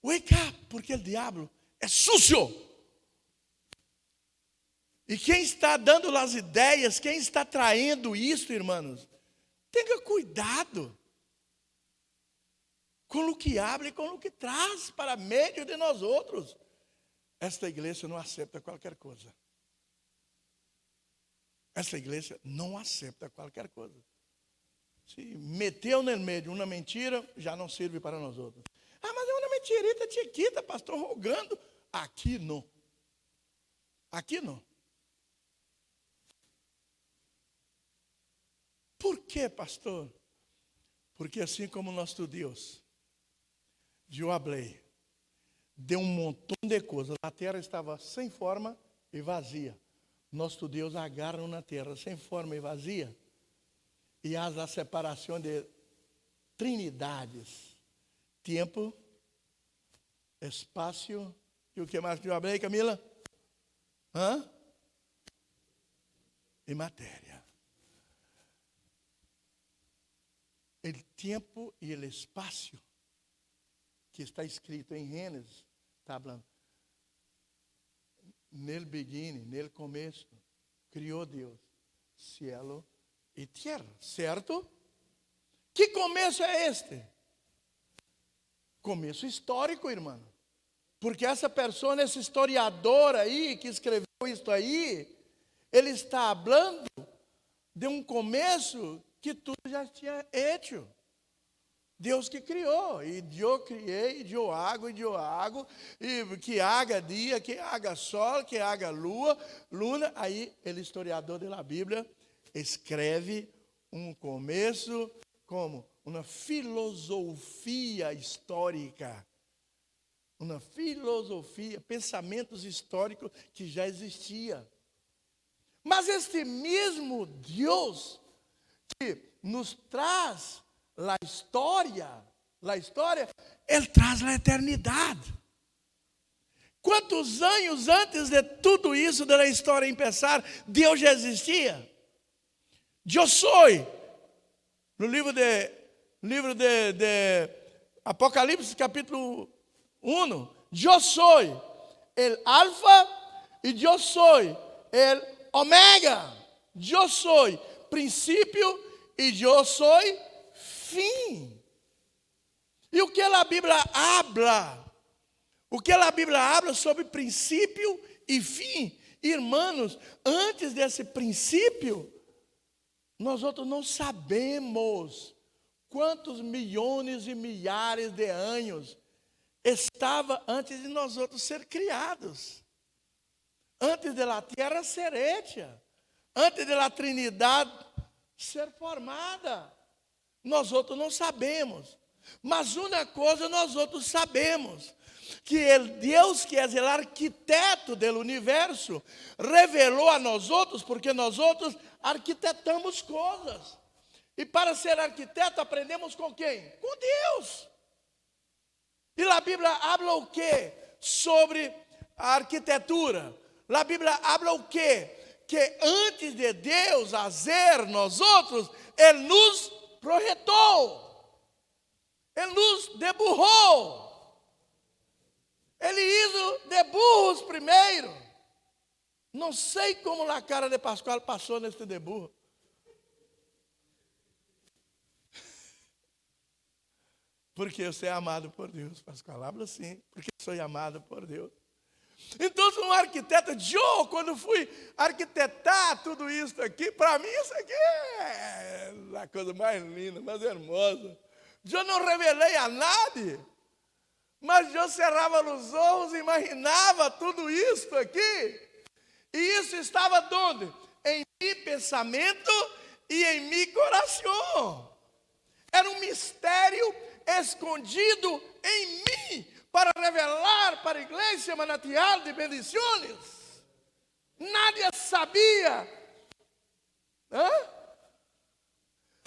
Wake up, porque o diabo é sucio. E quem está dando as ideias, quem está traindo isso, irmãos, tenha cuidado com o que abre e com o que traz para meio de nós outros. Esta igreja não aceita qualquer coisa. Essa igreja não aceita qualquer coisa. Se meteu no meio uma mentira, já não serve para nós outros. Mas é uma mentirita chiquita, pastor, rogando. Aqui não. Aqui não. Por quê, pastor? Porque assim como nosso Deus, eu falei, deu um montão de coisas. A terra estava sem forma e vazia. Nosso Deus agarra na terra sem forma e vazia e faz a separação de trinidades: tempo, espaço e o que mais que eu falei, Camila? E matéria. O tempo e o espaço que está escrito em Gênesis, está falando. Nel beginning, nel começo, criou Deus cielo e terra, certo? Que começo é este? Começo histórico, irmão. Porque essa pessoa, esse historiador aí, que escreveu isso aí, ele está falando de um começo que tudo já tinha feito. Deus que criou, e eu criei, e eu hago, e que haga dia, que haga sol, que haga luna. Aí, o historiador da Bíblia escreve um começo como uma filosofia histórica. Uma filosofia, pensamentos históricos que já existia. Mas este mesmo Deus que nos traz a história, Ele traz a eternidade. Quantos anos antes de tudo isso, da história começar, Deus já existia? Eu sou, no livro de Apocalipse, capítulo 1, eu sou el alfa e eu sou el omega. Eu sou princípio e eu sou fim. E o que a Bíblia habla? O que a Bíblia habla sobre princípio e fim? Irmãos, antes desse princípio, nós outros não sabemos quantos milhões e milhares de anos estava antes de nós outros ser criados. Antes da terra ser hecha. Antes da Trinidade ser formada. Nós outros não sabemos. Mas uma coisa nós outros sabemos. Que o Deus que é o arquiteto do universo revelou a nós outros, porque nós outros arquitetamos coisas. E para ser arquiteto aprendemos com quem? Com Deus. E a Bíblia habla o quê? Sobre a arquitetura. A Bíblia habla o quê? Que antes de Deus fazer nós outros, Ele nos projetou. Ele nos deburrou. Ele hizo de burros primeiro. Não sei como a cara de Pascoal passou nesse deburro. Porque eu sou amado por Deus. Pascoal habla assim, porque sou amado por Deus. Então, um arquiteto, eu, quando fui arquitetar tudo isso aqui, para mim isso aqui é a coisa mais linda, mais hermosa. Eu não revelei a nadie, mas eu cerrava os olhos e imaginava tudo isso aqui. E isso estava onde? Em meu pensamento e em meu coração. Era um mistério escondido em mim, para revelar para a igreja Manancial de Bendiciones. Nadie sabia.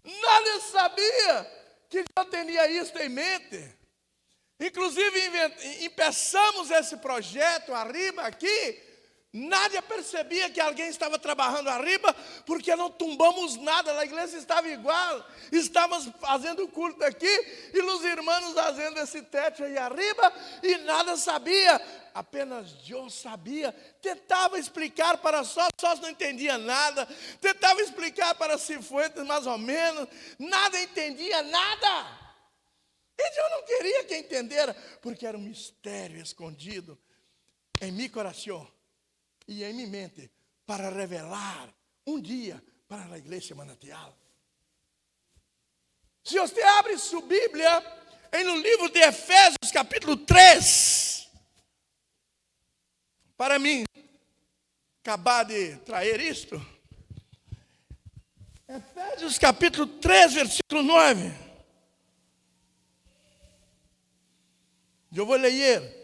Nadie sabia que eu tinha isso em mente. Inclusive, começamos esse projeto arriba aqui. Nadie percebia que alguém estava trabalhando arriba, porque não tumbamos nada, a igreja estava igual. Estávamos fazendo culto aqui, e os irmãos fazendo esse teto aí arriba, e nada sabia, apenas eu sabia. Tentava explicar para sós não entendia nada. Tentava explicar para Cifuentes mais ou menos, nada entendia nada. E eu não queria que entendesse, porque era um mistério escondido em meu coração e em minha mente, para revelar um dia para a igreja Manancial. Se você abre sua Bíblia no livro de Efésios, capítulo 3, para mim acabar de trazer isto, Efésios capítulo 3, versículo 9. Eu vou ler.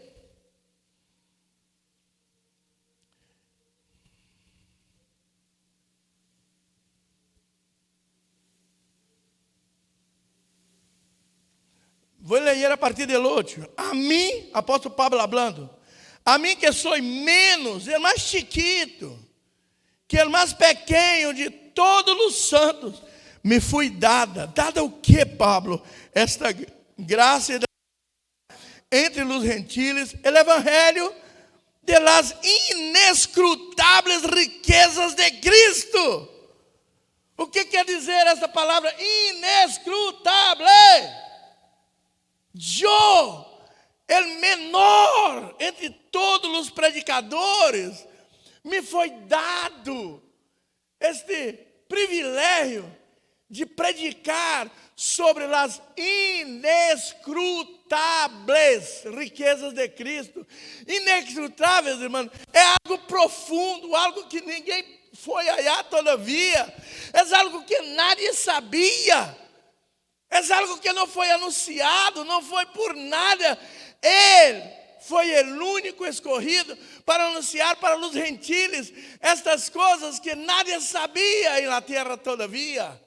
Vou ler a partir de 8. A mim, apóstolo Pablo hablando, a mim que sou menos, o mais chiquito, que o mais pequeno de todos os santos, me foi dada o que, Pablo? Esta graça entre os gentiles, o evangelho de las inescrutáveis riquezas de Cristo. O que quer dizer essa palavra inescrutável? Eu, o menor entre todos os predicadores, me foi dado este privilégio de predicar sobre as inescrutáveis riquezas de Cristo. Inescrutáveis, irmão, é algo profundo, algo que ninguém foi allá todavia, é algo que nadie sabia. É algo que não foi anunciado, não foi por nada. Ele foi o único escolhido para anunciar para os gentiles estas coisas que nadie sabia na terra todavia.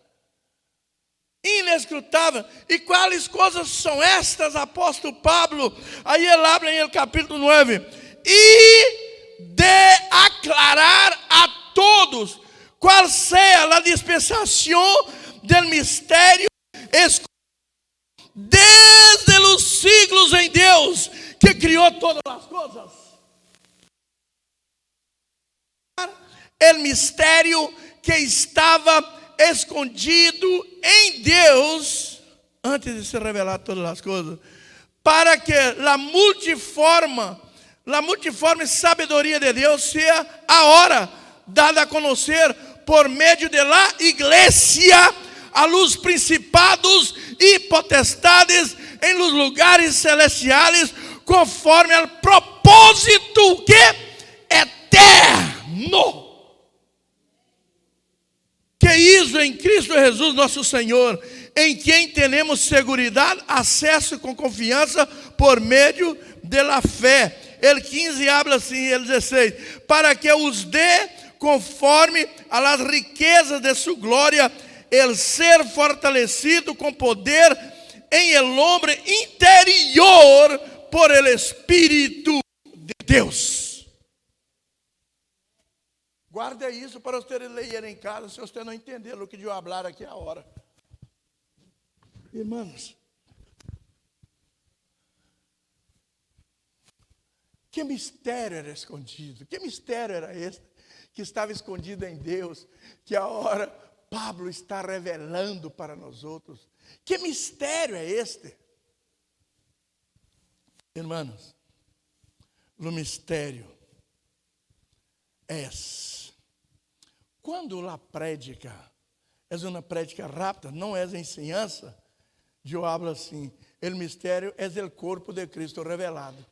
Inescrutável. E quais coisas são estas, apóstolo Pablo? Aí ele abre no capítulo 9. E de aclarar a todos qual seja a dispensação do mistério desde os siglos em Deus, que criou todas as coisas. O mistério que estava escondido em Deus, antes de se revelar todas as coisas, para que a multiforme sabedoria de Deus seja agora dada a conhecer por meio da igreja a los principados e potestades em los lugares celestiais, conforme ao propósito que eterno que hizo em Cristo Jesus nosso Senhor, em quem temos seguridade, acesso com confiança por meio da fé. El 15 habla assim, el 16, para que os dê conforme a las riquezas de sua glória, el ser fortalecido com poder en el hombre interior por el Espírito de Deus. Guarde isso para você ler em casa, se você não entender o que eu falar aqui agora. Irmãos, que mistério era escondido? Que mistério era esse que estava escondido em Deus, que agora Pablo está revelando para nós outros? Que mistério é este? Irmãos, o mistério é, quando a prédica é uma prédica rápida, não é ensinança, eu falo assim, o mistério é o corpo de Cristo revelado.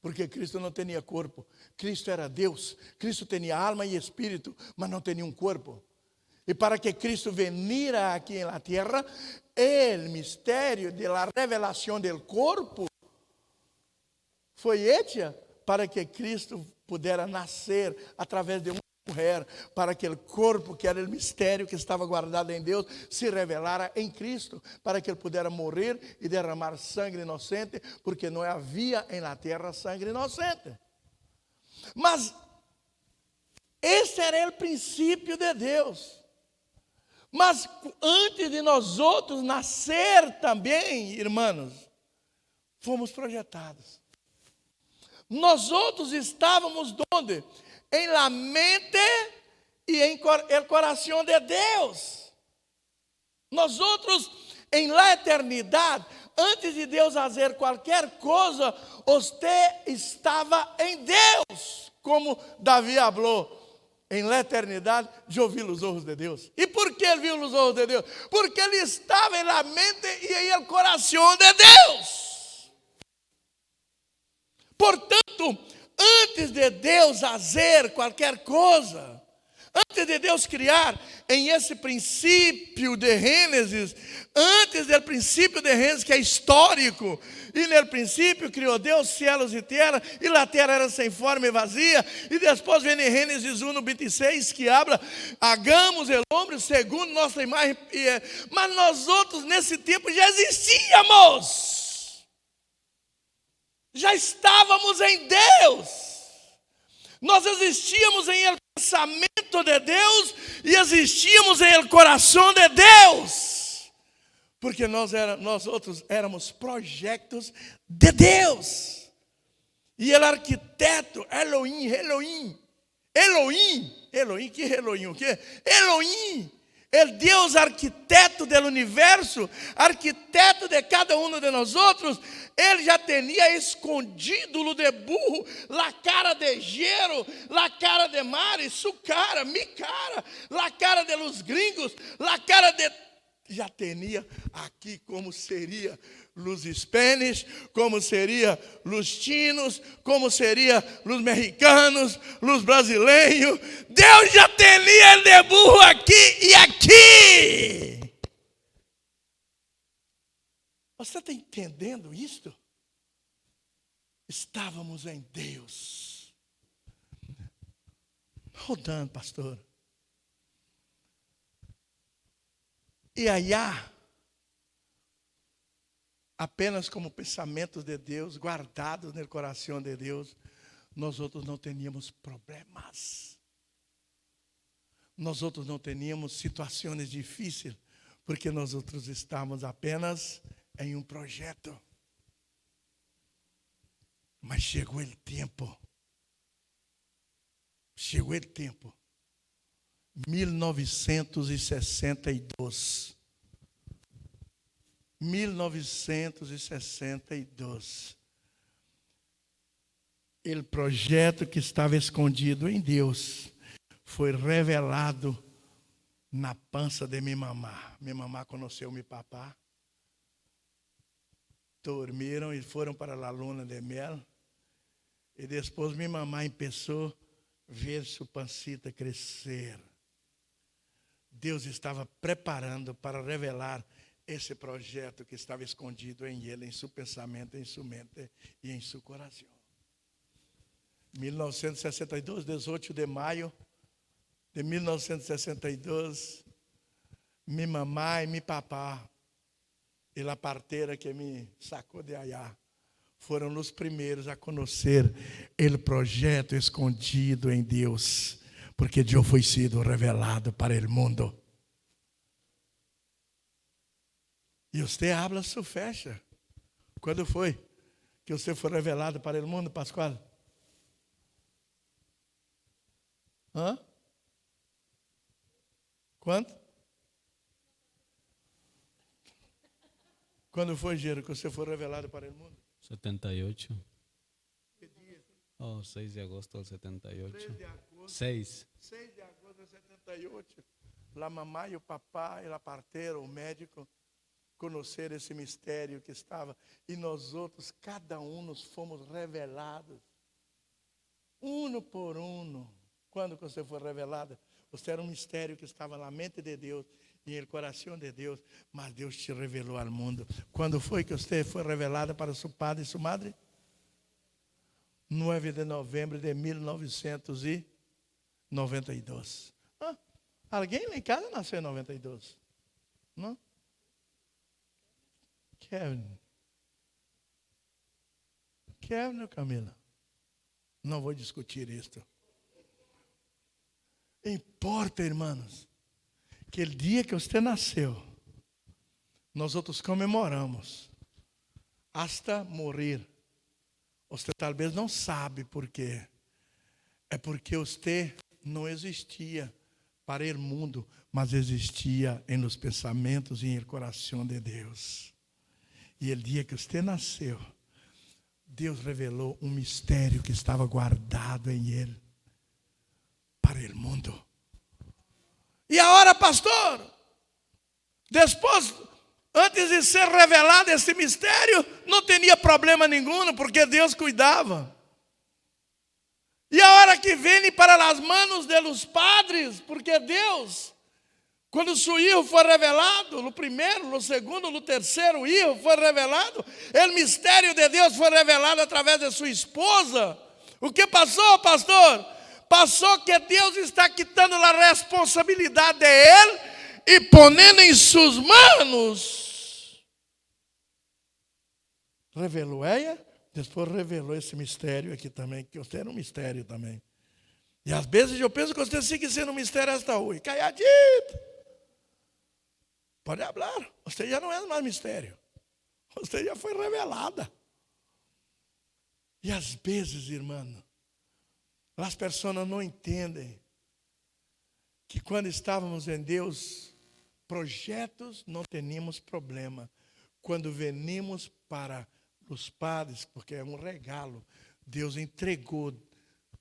Porque Cristo não tinha corpo. Cristo era Deus. Cristo tinha alma e espírito, mas não tinha um corpo. E para que Cristo venira aqui na terra, o mistério da revelação do corpo foi hecha para que Cristo pudesse nascer através de uma mulher, para que o corpo, que era o mistério que estava guardado em Deus, se revelara em Cristo, para que ele pudesse morrer e derramar sangue inocente, porque não havia na terra sangue inocente. Mas esse era o princípio de Deus. Mas antes de nós outros nascer também, irmãos, fomos projetados. Nós outros estávamos onde? Em la mente e em el coração de Deus. Nós outros, em la eternidade, antes de Deus fazer qualquer coisa, você estava em Deus, como Davi falou. Em la eternidade, eu vi os olhos de Deus. E por que ele viu os olhos de Deus? Porque ele estava em la mente e em el coração de Deus. Portanto, antes de Deus fazer qualquer coisa, antes de Deus criar, em esse princípio de Gênesis, antes do princípio de Gênesis, que é histórico, e no princípio criou Deus céus e terra, e a terra era sem forma e vazia, e depois vem em Gênesis 1:26, que habla, hagamos o homem segundo nossa imagem, mas nós outros nesse tempo já existíamos. Já estávamos em Deus. Nós existíamos em el pensamento de Deus e existíamos em el coração de Deus. Porque nós outros éramos projetos de Deus. E el arquiteto, Elohim, que Elohim, o quê? Elohim. O Deus arquiteto do universo, arquiteto de cada um de nós outros, ele já tinha escondido o de burro, la cara de gelo, la cara de mares, su cara, mi cara, la cara de los gringos, la cara de... Já tinha aqui como seria os Spanish, como seria os chinos, como seria os mexicanos, os brasileiros. Deus já tinha ele de burro aqui e aqui. Você está entendendo isto? Estávamos em Deus. Rodando, pastor. E allá, apenas como pensamentos de Deus, guardados no coração de Deus, nós outros não teníamos problemas. Nós outros não teníamos situações difíceis, porque nós outros estávamos apenas em um projeto. Mas chegou o tempo. 1962. 1962. O projeto que estava escondido em Deus foi revelado na pança de minha mamá. Minha mamá conheceu meu papá. Dormiram e foram para a luna de mel. E depois minha mamá começou a ver sua pancita crescer. Deus estava preparando para revelar esse projeto que estava escondido em ele, em seu pensamento, em sua mente e em seu coração. 1962, 18 de maio de 1962, minha mamãe e meu papá e a parteira que me sacou de allá foram os primeiros a conhecer o projeto escondido em Deus, porque Deus foi sido revelado para o mundo. E você habla su fecha. Quando foi que você foi revelado para o mundo, Pascoal? Hã? Quanto? Quando foi, Gero, que você foi revelado para o mundo? 78. Que dia? Oh, 6 de agosto del 78. 3 de agosto. 6. 6 de agosto de 78. A mamãe, o papai, a parteira, o médico, conhecer esse mistério que estava. E nós outros, cada um, nos fomos revelados. Um por um. Quando você foi revelado, você era um mistério que estava na mente de Deus e no coração de Deus, mas Deus te revelou ao mundo. Quando foi que você foi revelado para seu padre e sua madre? 9 de novembro de 1992. Alguém lá em casa nasceu em 92? Não? Kevin ou Camila? Não vou discutir isto. Importa, irmãos, que o dia que você nasceu, nós outros comemoramos hasta morrer. Você talvez não sabe por quê. É porque você não existia para o mundo, mas existia em nos pensamentos e no coração de Deus. E o dia que você nasceu, Deus revelou um mistério que estava guardado em Ele para o mundo. E agora, pastor, depois, antes de ser revelado esse mistério, não tinha problema nenhum, porque Deus cuidava. E a hora que vem para as manos dos padres, porque Deus, quando seu filho foi revelado, no primeiro, no segundo, no terceiro filho foi revelado, o mistério de Deus foi revelado através de sua esposa. O que passou, pastor? Passou que Deus está quitando a responsabilidade de ele e ponendo em suas manos. Revelou ela, depois revelou esse mistério aqui também, que você era um mistério também. E às vezes eu penso que você sigue sendo um mistério hasta hoje. Calladito. Pode falar, você já não é mais mistério. Você já foi revelada. E às vezes, irmão, as pessoas não entendem que quando estávamos em Deus, projetos não tínhamos problema. Quando venimos para os padres, porque é um regalo, Deus entregou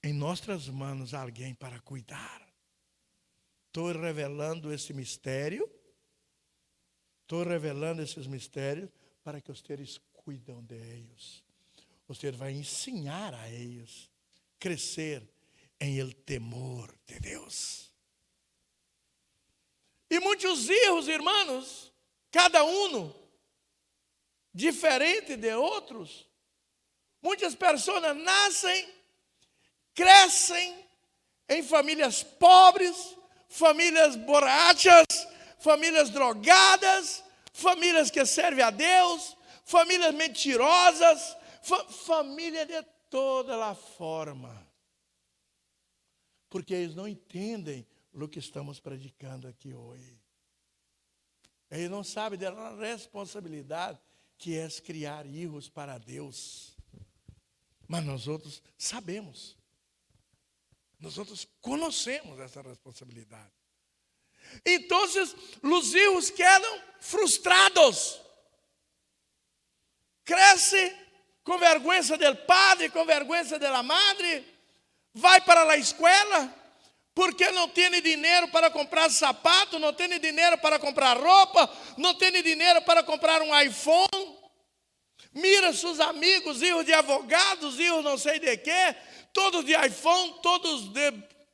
em nossas mãos alguém para cuidar. Estou revelando esse mistério. Estou revelando esses mistérios para que vocês cuidem deles. Você vai ensinar a eles crescer em el temor de Deus. E muitos filhos, irmãos, cada um diferente de outros. Muitas pessoas nascem, crescem em famílias pobres, famílias borrachas, famílias drogadas, famílias que servem a Deus, famílias mentirosas, família de toda a forma. Porque eles não entendem o que estamos predicando aqui hoje. Eles não sabem da responsabilidade que é criar filhos para Deus. Mas nós outros sabemos. Nós outros conhecemos essa responsabilidade. Então, os filhos quedam frustrados. Cresce com vergonha do padre, com vergonha da madre, vai para a escola, porque não tem dinheiro para comprar sapato, não tem dinheiro para comprar roupa, não tem dinheiro para comprar um iPhone. Mira seus amigos, filhos de advogados, filhos não sei de quê, todos de iPhone, todos de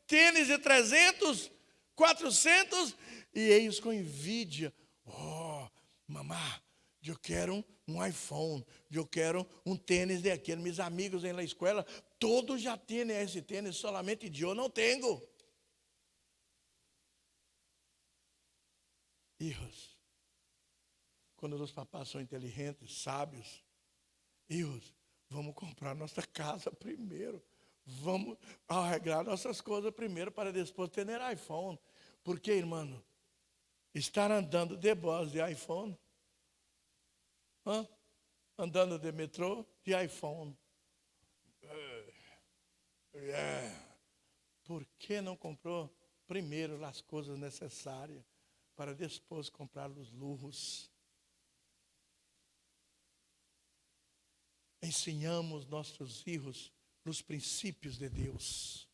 tênis de 300, 400, e eles com envidia. Oh, mamá, eu quero um iPhone, eu quero um tênis daquele. Meus amigos na escola, todos já têm esse tênis, solamente eu não tenho. Hijos, quando os papás são inteligentes, sábios, Deus, vamos comprar nossa casa primeiro. Vamos arreglar nossas coisas primeiro para depois ter iPhone. Porque, irmão, estar andando de bus de iPhone, andando de metrô de iPhone. Por que não comprou primeiro as coisas necessárias para depois comprar os luxos? Ensinamos nossos filhos nos princípios de Deus.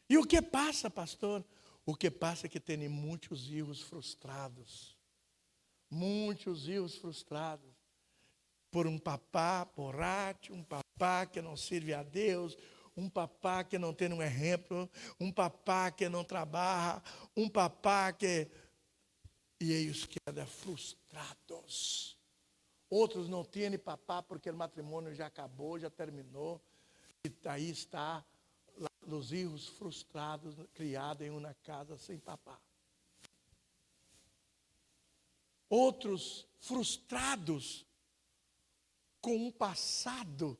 E o que passa, pastor? O que passa é que tem muitos filhos frustrados. Muitos filhos frustrados. Por um papá borracho, um papá que não serve a Deus, um papá que não tem um exemplo, um papá que não trabalha, um papá que... E eles quedam frustrados. Outros não têm papá porque o matrimônio já acabou, já terminou. E aí está os filhos frustrados, criados em uma casa sem papá. Outros frustrados com um passado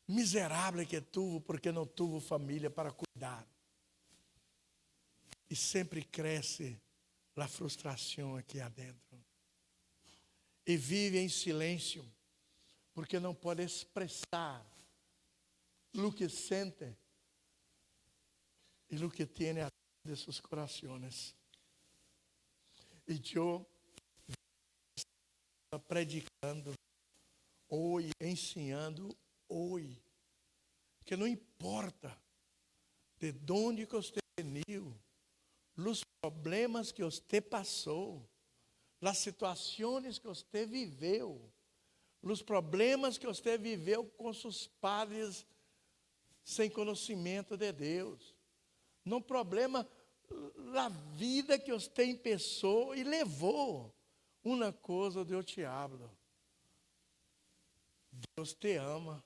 miserável que tuvo, porque não tuvo família para cuidar. E sempre cresce a frustração aqui adentro. E vive em silêncio, porque não pode expressar o que sente e o que tem de seus corações. E eu estou predicando hoje, ensinando hoje, que não importa de onde que você veio, os problemas que você passou, as situações que você viveu, os problemas que você viveu com seus padres sem conhecimento de Deus, no problema da vida que você empezou e levou. Uma coisa Deus te habla, Deus te ama,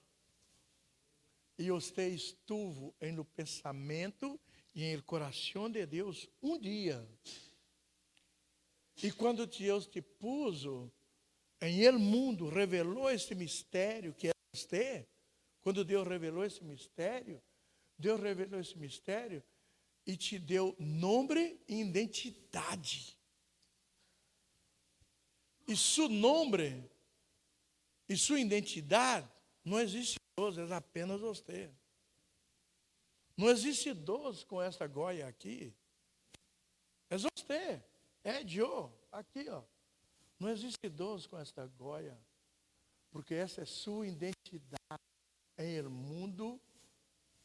e você estuvo em no pensamento e em el coração de Deus um dia. E quando Deus te puso em el mundo, revelou esse mistério que é você. Quando Deus revelou esse mistério, Deus revelou esse mistério e te deu nome e identidade. E seu nome e sua identidade não existe dois, é apenas você. Não existe dois com essa goia aqui. É você. É eu, aqui, ó. Não existe dois com esta goia, porque essa é sua identidade em el mundo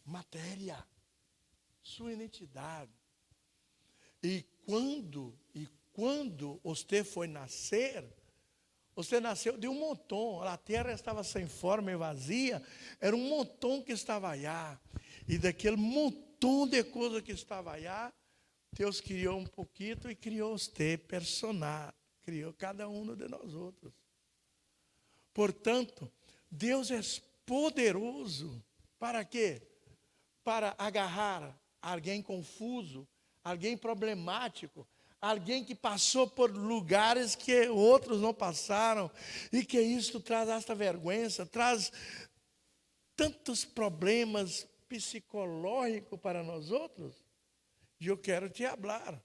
matéria. Sua identidade. E quando você foi nascer, você nasceu de um montão. A terra estava sem forma e vazia. Era um montão que estava allá. E daquele montão de coisa que estava allá, Deus criou um pouquinho e criou você, personagem. Criou cada um de nós outros. Portanto, Deus é poderoso. Para quê? Para agarrar alguém confuso, alguém problemático, alguém que passou por lugares que outros não passaram, e que isso traz esta vergonha, traz tantos problemas psicológicos para nós outros. E eu quero te falar.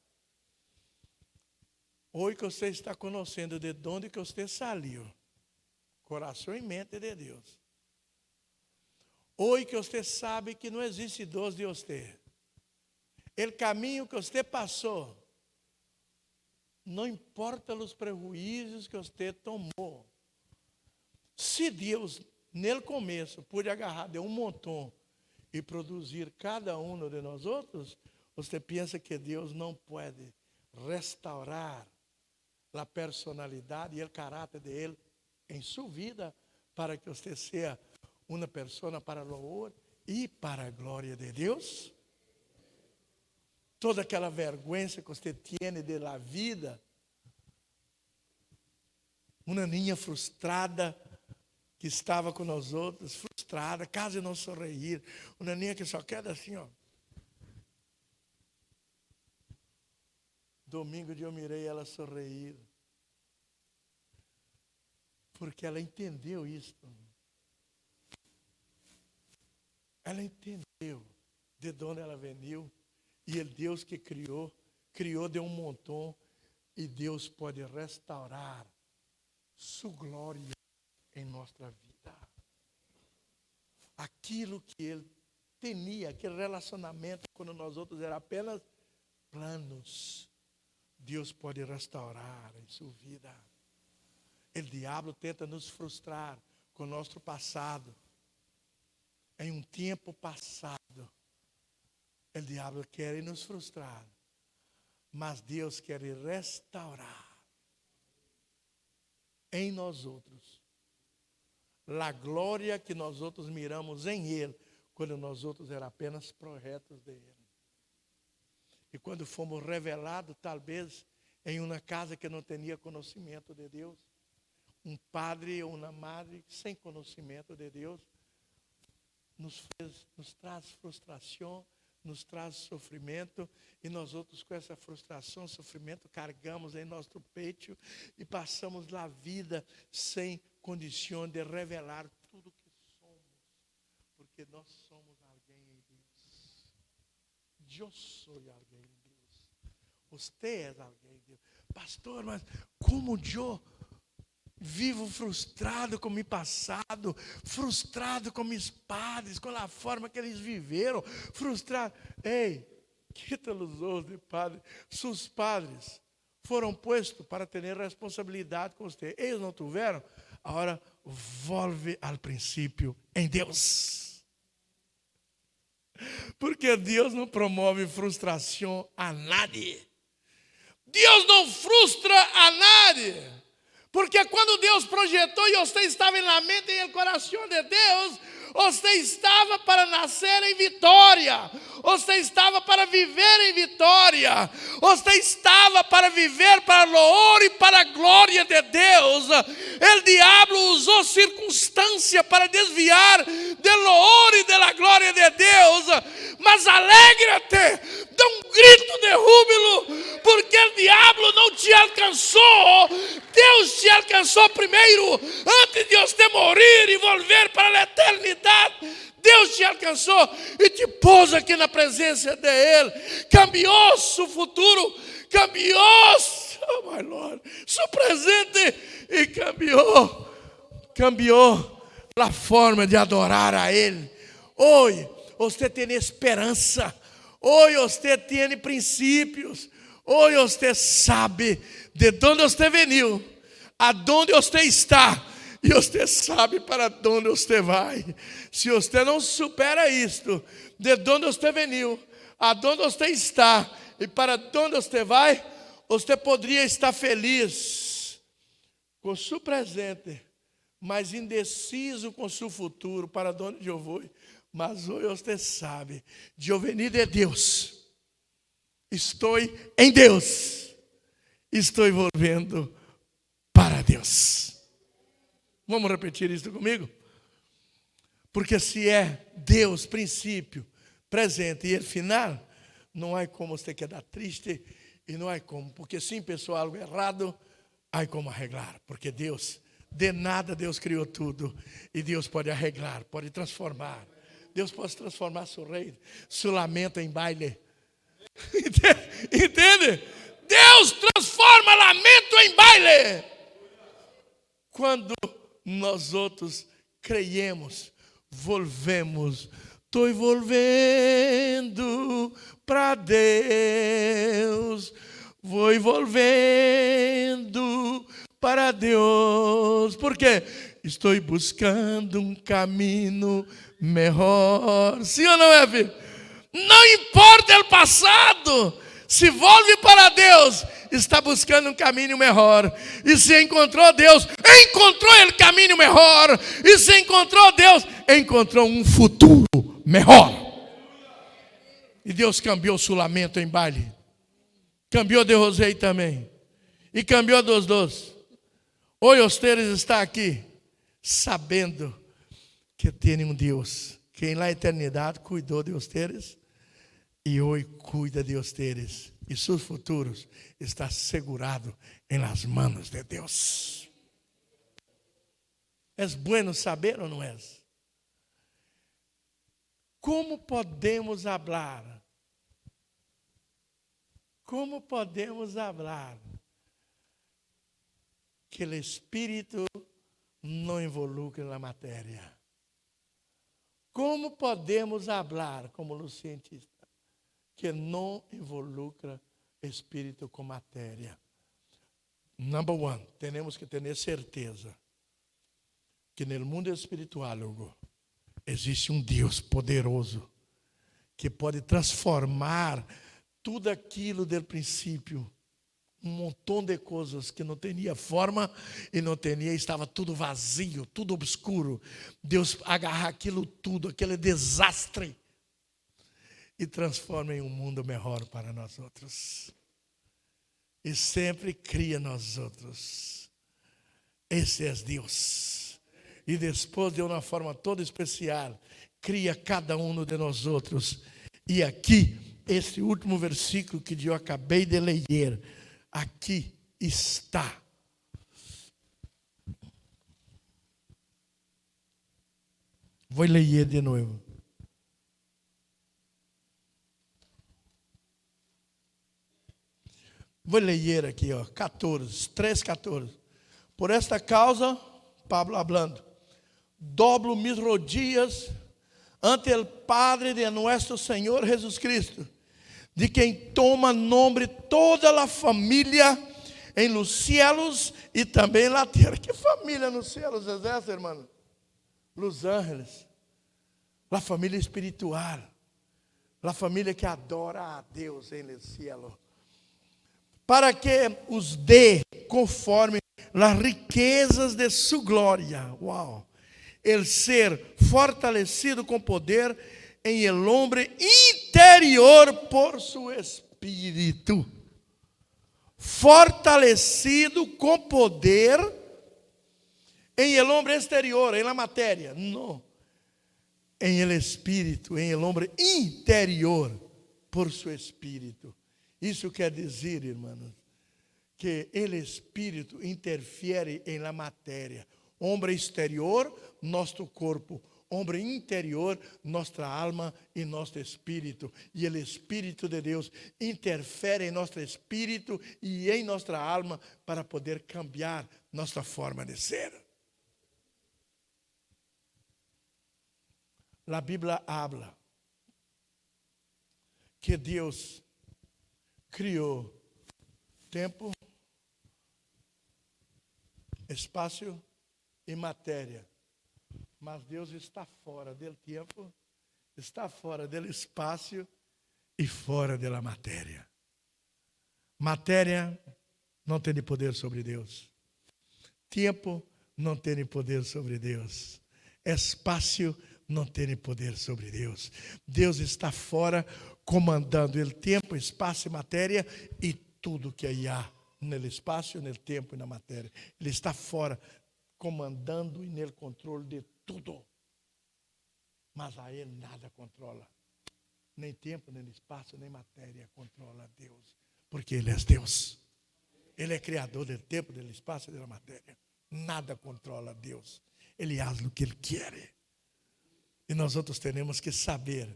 Hoje que você está conhecendo de onde que você saiu, coração e mente de Deus. Hoje que você sabe que não existe dois de você. O caminho que você passou, não importa os prejuízos que você tomou. Se Deus, no começo, pôde agarrar de um montão e produzir cada um de nós outros, você pensa que Deus não pode restaurar a personalidade e o caráter dele em sua vida, para que você seja uma pessoa para louvor e para a glória de Deus? Toda aquela vergonha que você tem de la vida, uma ninha frustrada que estava com nós outros, frustrada, quase não sorrir, uma ninha que só quer assim, ó. Domingo eu mirei ela sorrir. Porque ela entendeu isso. Ela entendeu de onde ela veio. E o Deus que criou de um montão. E Deus pode restaurar sua glória em nossa vida. Aquilo que Ele tinha, aquele relacionamento, quando nós outros era apenas planos, Deus pode restaurar em sua vida. O diabo tenta nos frustrar com o nosso passado. Em um tempo passado, o diabo quer nos frustrar. Mas Deus quer restaurar em nós outros a glória que nós outros miramos em Ele, quando nós outros eram apenas projetos dele. E quando fomos revelados, talvez, em uma casa que não tinha conhecimento de Deus, um padre ou uma madre sem conhecimento de Deus, nos traz frustração, nos traz sofrimento, e nós outros com essa frustração, sofrimento, carregamos em nosso peito e passamos a vida sem condição de revelar tudo que somos, porque nós somos alguém em Deus. Eu sou alguém em Deus. Você é alguém em Deus. Pastor, mas como eu vivo frustrado com o meu passado, frustrado com meus padres, com a forma que eles viveram, frustrado. Ei, quita os olhos de padre. Seus padres foram postos para ter responsabilidade com você. Eles não tiveram. Agora, volve ao princípio em Deus. Porque Deus não promove frustração a nadie. Deus não frustra a nadie. Porque quando Deus projetou e você estava na mente e no coração de Deus, você estava para nascer em vitória. Você estava para viver em vitória. Você estava para viver para o louvor e para a glória de Deus. O diabo usou circunstância para desviar do louvor e da glória de Deus. Mas alegra-te, dá um grito de júbilo, porque o diabo não te alcançou. Deus te alcançou primeiro, antes de você morrer e volver para a eternidade. Deus te alcançou e te pôs aqui na presença dEle. Cambiou seu futuro, cambiou, oh my Lord, seu presente e cambiou a forma de adorar a Ele. Hoje você tem esperança, hoje você tem princípios, hoje você sabe de onde você veio, aonde você está. E você sabe para onde você vai. Se você não supera isto, de onde você veio, aonde você está e para onde você vai, você poderia estar feliz com seu presente, mas indeciso com seu futuro, para onde eu vou. Mas hoje você sabe, de eu venir de Deus, estou em Deus, estou volvendo para Deus. Vamos repetir isso comigo? Porque se é Deus, princípio, presente e ele final, não há como você quedar triste e não há como. Porque se pensou algo errado, há como arreglar. Porque Deus, de nada Deus criou tudo. E Deus pode arreglar, pode transformar. Deus pode transformar seu rei, seu lamento em baile. Entende? Deus transforma lamento em baile. Quando nós outros creemos, volvemos. Estou volvendo para Deus. Vou volvendo para Deus. Por quê? Estou buscando um caminho melhor. Sim ou não é, filho? Não importa o passado. Se volve para Deus, está buscando um caminho melhor. E se encontrou Deus, encontrou o caminho melhor. E se encontrou Deus, encontrou um futuro melhor. E Deus cambiou seu lamento em baile. Cambiou de José também. E cambiou dos dois. Hoje vocês estão aqui, sabendo que tem um Deus que na eternidade cuidou de vocês. E hoje cuida de vocês. E seus futuros está segurado em las manos de Deus. É bueno saber ou não é? Como podemos falar? Como podemos falar que o Espírito não involucra na matéria? Como podemos falar, como os cientistas, que não involucra Espírito com matéria? Number one, temos que ter certeza que no mundo espiritual, Hugo, existe um Deus poderoso que pode transformar tudo aquilo do princípio, um montão de coisas que não tinha forma e não tinha, estava tudo vazio, tudo obscuro. Deus agarra aquilo tudo, aquele desastre, e transforma em um mundo melhor para nós outros. E sempre cria nós outros. Esse é Deus. E depois, de uma forma toda especial, cria cada um de nós outros. E aqui, esse último versículo que eu acabei de ler, aqui está. Vou ler de novo. Vou ler aqui, 3:14. Por esta causa, Pablo hablando, doblo mis rodillas ante el Padre de nuestro Señor Jesucristo, de quem toma nome toda a família em los cielos e também na terra. Que família nos céus é essa, irmão? Los ángeles, a família espiritual, a família que adora a Deus em el cielo, para que os dê conforme as riquezas de sua glória. Uau! El ser fortalecido com poder em el hombre interior por su espírito. Fortalecido com poder em el hombre exterior, em la matéria. Não. Em el espírito, em el hombre interior por su espírito. Isso quer dizer, irmãos, que o espírito interfere em la matéria. Homem exterior, nosso corpo. Homem interior, nossa alma e nosso espírito. E o Espírito de Deus interfere em nosso espírito e em nossa alma para poder cambiar nossa forma de ser. A Bíblia habla que Deus criou tempo, espaço e matéria. Mas Deus está fora do tempo, está fora do espaço e fora da matéria. Matéria não tem poder sobre Deus. Tempo não tem poder sobre Deus. Espaço não tem poder sobre Deus. Deus está fora, comandando o tempo, espaço e matéria e tudo que há no espaço, no tempo e na matéria. Ele está fora, comandando e no controle de tudo. Mas a Ele nada controla. Nem tempo, nem espaço, nem matéria controla Deus. Porque Ele é Deus. Ele é criador do tempo, do espaço e da matéria. Nada controla Deus. Ele faz o que Ele quer. E nós outros temos que saber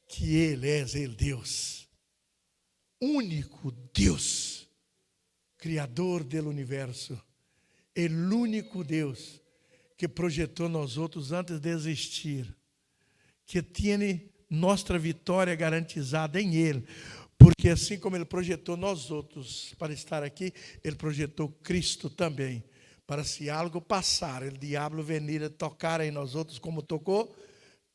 que Ele é o Deus. Único Deus. Criador do universo. O único Deus que projetou nós outros antes de existir, que tem nossa vitória garantizada em Ele, porque assim como Ele projetou nós outros para estar aqui, Ele projetou Cristo também, para se algo passar, o diabo venir a tocar em nós outros como tocou,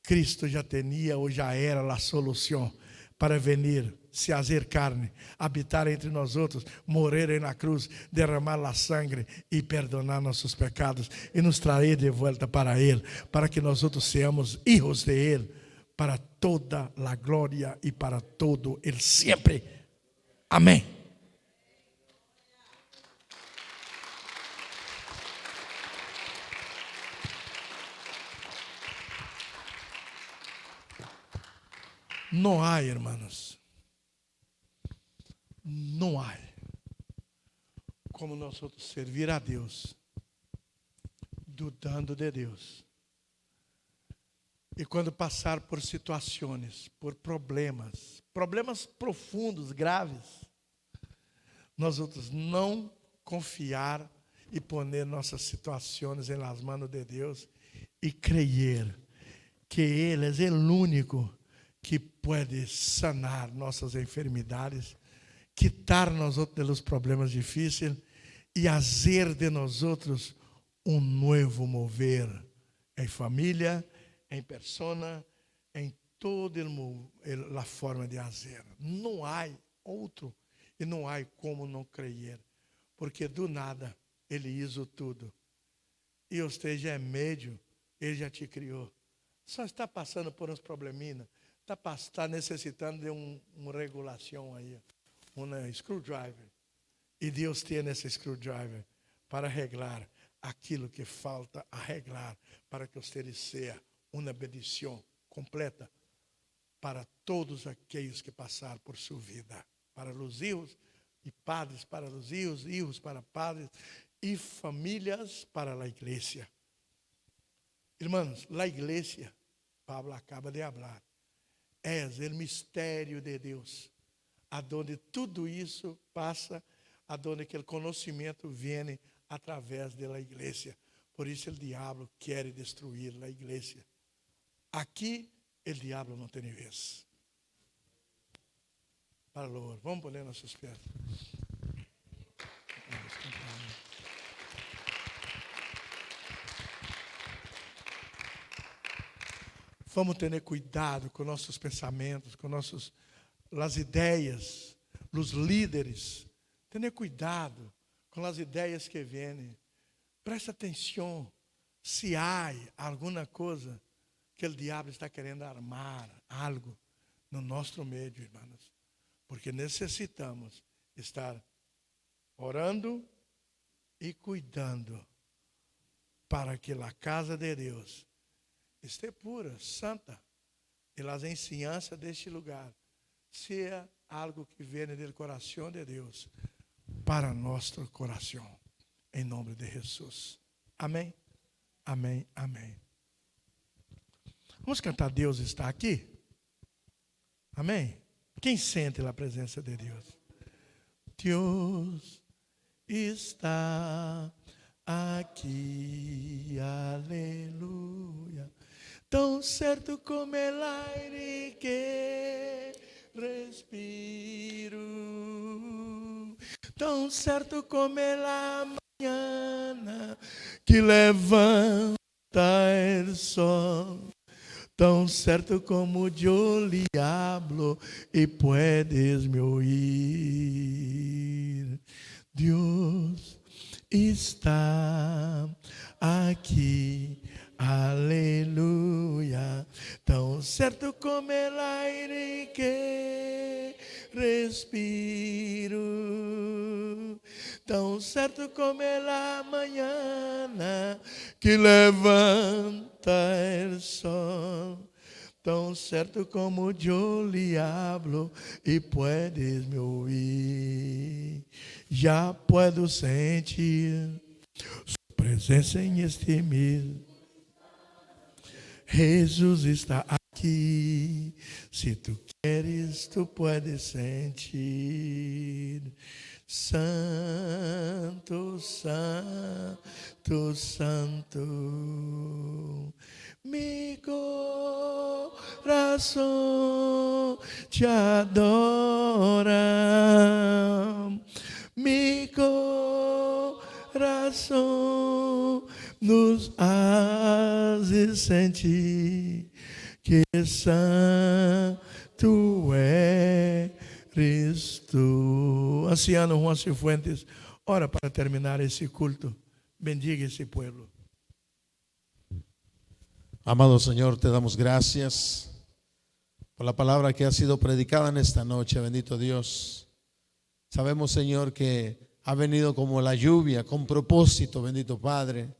Cristo já tinha ou já era a solução para venir, se fazer carne, habitar entre nós outros, morrer na cruz, derramar a sangue e perdonar nossos pecados e nos trazer de volta para Ele, para que nós outros seamos hijos de Ele, para toda a glória e para todo Ele sempre. Amém. Não há, irmãos, não há como nós outros servir a Deus dudando de Deus. E quando passar por situações, por problemas profundos, graves, nós outros não confiar e pôr nossas situações nas mãos de Deus e crer que Ele é o único que pode sanar nossas enfermidades, quitar nós outros dos problemas difíceis e fazer de nós outros novo mover em família, em persona, em toda a forma de fazer. Não há outro e não há como não crer, porque do nada Ele hizo tudo. E você já é médio, Ele já te criou. Só está passando por uns probleminhas, está necessitando de uma regulação aí, uma screwdriver. E Deus tem esse screwdriver para arreglar aquilo que falta arreglar, para que você seja uma bendição completa para todos aqueles que passaram por sua vida, para os filhos e padres para os filhos, filhos para padres e famílias para a igreja. Irmãos, a igreja, Pablo acaba de falar, é o mistério de Deus, aonde tudo isso passa, aonde aquele conhecimento vem através da igreja. Por isso o diabo quer destruir a igreja. Aqui, o diabo não tem vez. Para louvor, vamos poner nossos pés. Vamos ter cuidado com nossos pensamentos, com as ideias, os líderes. Ter cuidado com as ideias que vêm. Presta atenção se há alguma coisa que o diabo está querendo armar, algo no nosso meio, irmãos. Porque necessitamos estar orando e cuidando para que a casa de Deus esteja pura, santa, e as ensinanças deste lugar seja algo que vem do coração de Deus para nosso coração, em nome de Jesus. Amém? Amém, amém. Vamos cantar Deus está aqui? Amém? Quem sente a presença de Deus? Deus está aqui, aleluia. Tão certo como el aire que respiro, tão certo como a manhã que levanta el sol, tão certo como eu lhe hablo e puedes me oír. Deus está aqui, aleluia. Tão certo como el aire que respiro, tão certo como a manhã que levanta el sol, tão certo como eu lhe hablo e puedes me oír. Já puedo sentir sua presença em este mês. Jesus está aqui. Se tu queres, tu puedes sentir. Santo, santo, santo. Mi corazón te adora. Mi corazón nos hace sentir que santo eres tu. Anciano Juan Cifuentes, ora para terminar esse culto. Bendiga esse pueblo. Amado Señor, te damos gracias por la palabra que ha sido predicada en esta noche, bendito Dios. Sabemos, Señor, que ha venido como la lluvia, con propósito, bendito Padre.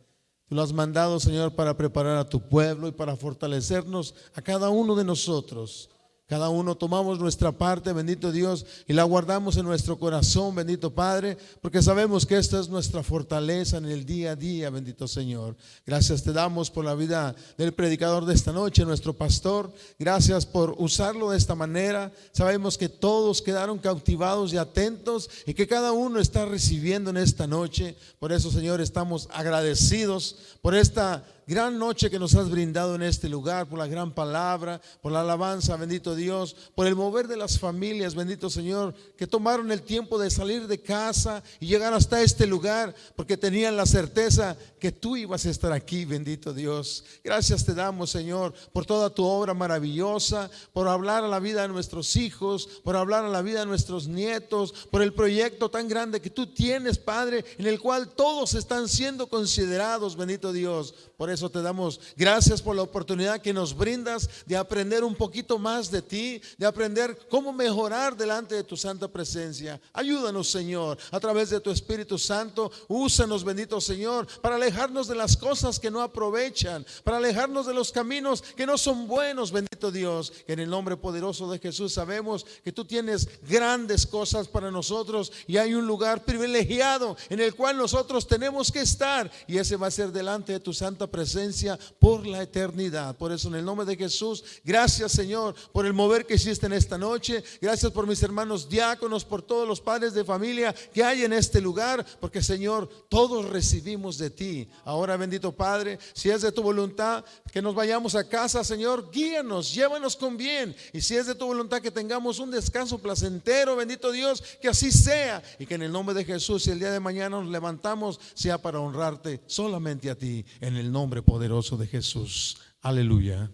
Tú lo has mandado, Señor, para preparar a tu pueblo y para fortalecernos a cada uno de nosotros Cada uno tomamos nuestra parte, bendito Dios, y la guardamos en nuestro corazón, bendito Padre, porque sabemos que esta es nuestra fortaleza en el día a día, bendito Señor. Gracias te damos por la vida del predicador de esta noche, nuestro pastor. Gracias por usarlo de esta manera. Sabemos que todos quedaron cautivados y atentos y que cada uno está recibiendo en esta noche. Por eso, Señor, estamos agradecidos por esta gran noche que nos has brindado en este lugar, por la gran palabra, por la alabanza, bendito Dios, por el mover de las familias, bendito Señor, que tomaron el tiempo de salir de casa y llegar hasta este lugar, porque tenían la certeza que tú ibas a estar aquí, bendito Dios. Gracias te damos, Señor, por toda tu obra maravillosa, por hablar a la vida de nuestros hijos, por hablar a la vida de nuestros nietos, por el proyecto tan grande que tú tienes, Padre, en el cual todos están siendo considerados, bendito Dios. Por eso te damos gracias por la oportunidad que nos brindas de aprender un poquito más de ti, de aprender cómo mejorar delante de tu santa presencia. Ayúdanos, Señor, a través de tu Espíritu Santo. Úsanos, bendito Señor, para alejarnos de las cosas que no aprovechan, para alejarnos de los caminos que no son buenos, bendito Dios. En el nombre poderoso de Jesús sabemos que tú tienes grandes cosas para nosotros y hay un lugar privilegiado en el cual nosotros tenemos que estar, y ese va a ser delante de tu santa presencia por la eternidad. Por eso, en el nombre de Jesús, gracias, Señor, por el mover que hiciste en esta noche. Gracias por mis hermanos diáconos, por todos los padres de familia que hay en este lugar, porque, Señor, todos recibimos de ti. Ahora, bendito Padre, si es de tu voluntad que nos vayamos a casa, Señor, guíanos, llévanos con bien. Y si es de tu voluntad que tengamos un descanso placentero, bendito Dios, que así sea, y que en el nombre de Jesús, si el día de mañana nos levantamos, sea para honrarte solamente a ti, en el nombre poderoso de Jesús. Aleluya.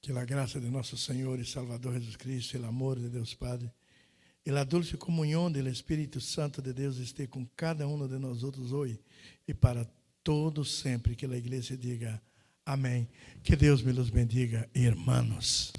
Que la gracia de nuestro Señor y Salvador Jesucristo, el amor de Dios Padre y la dulce comunión del Espíritu Santo de Dios esté con cada uno de nosotros hoy y para todos siempre. Que la iglesia diga amén. Que Dios me los bendiga, hermanos.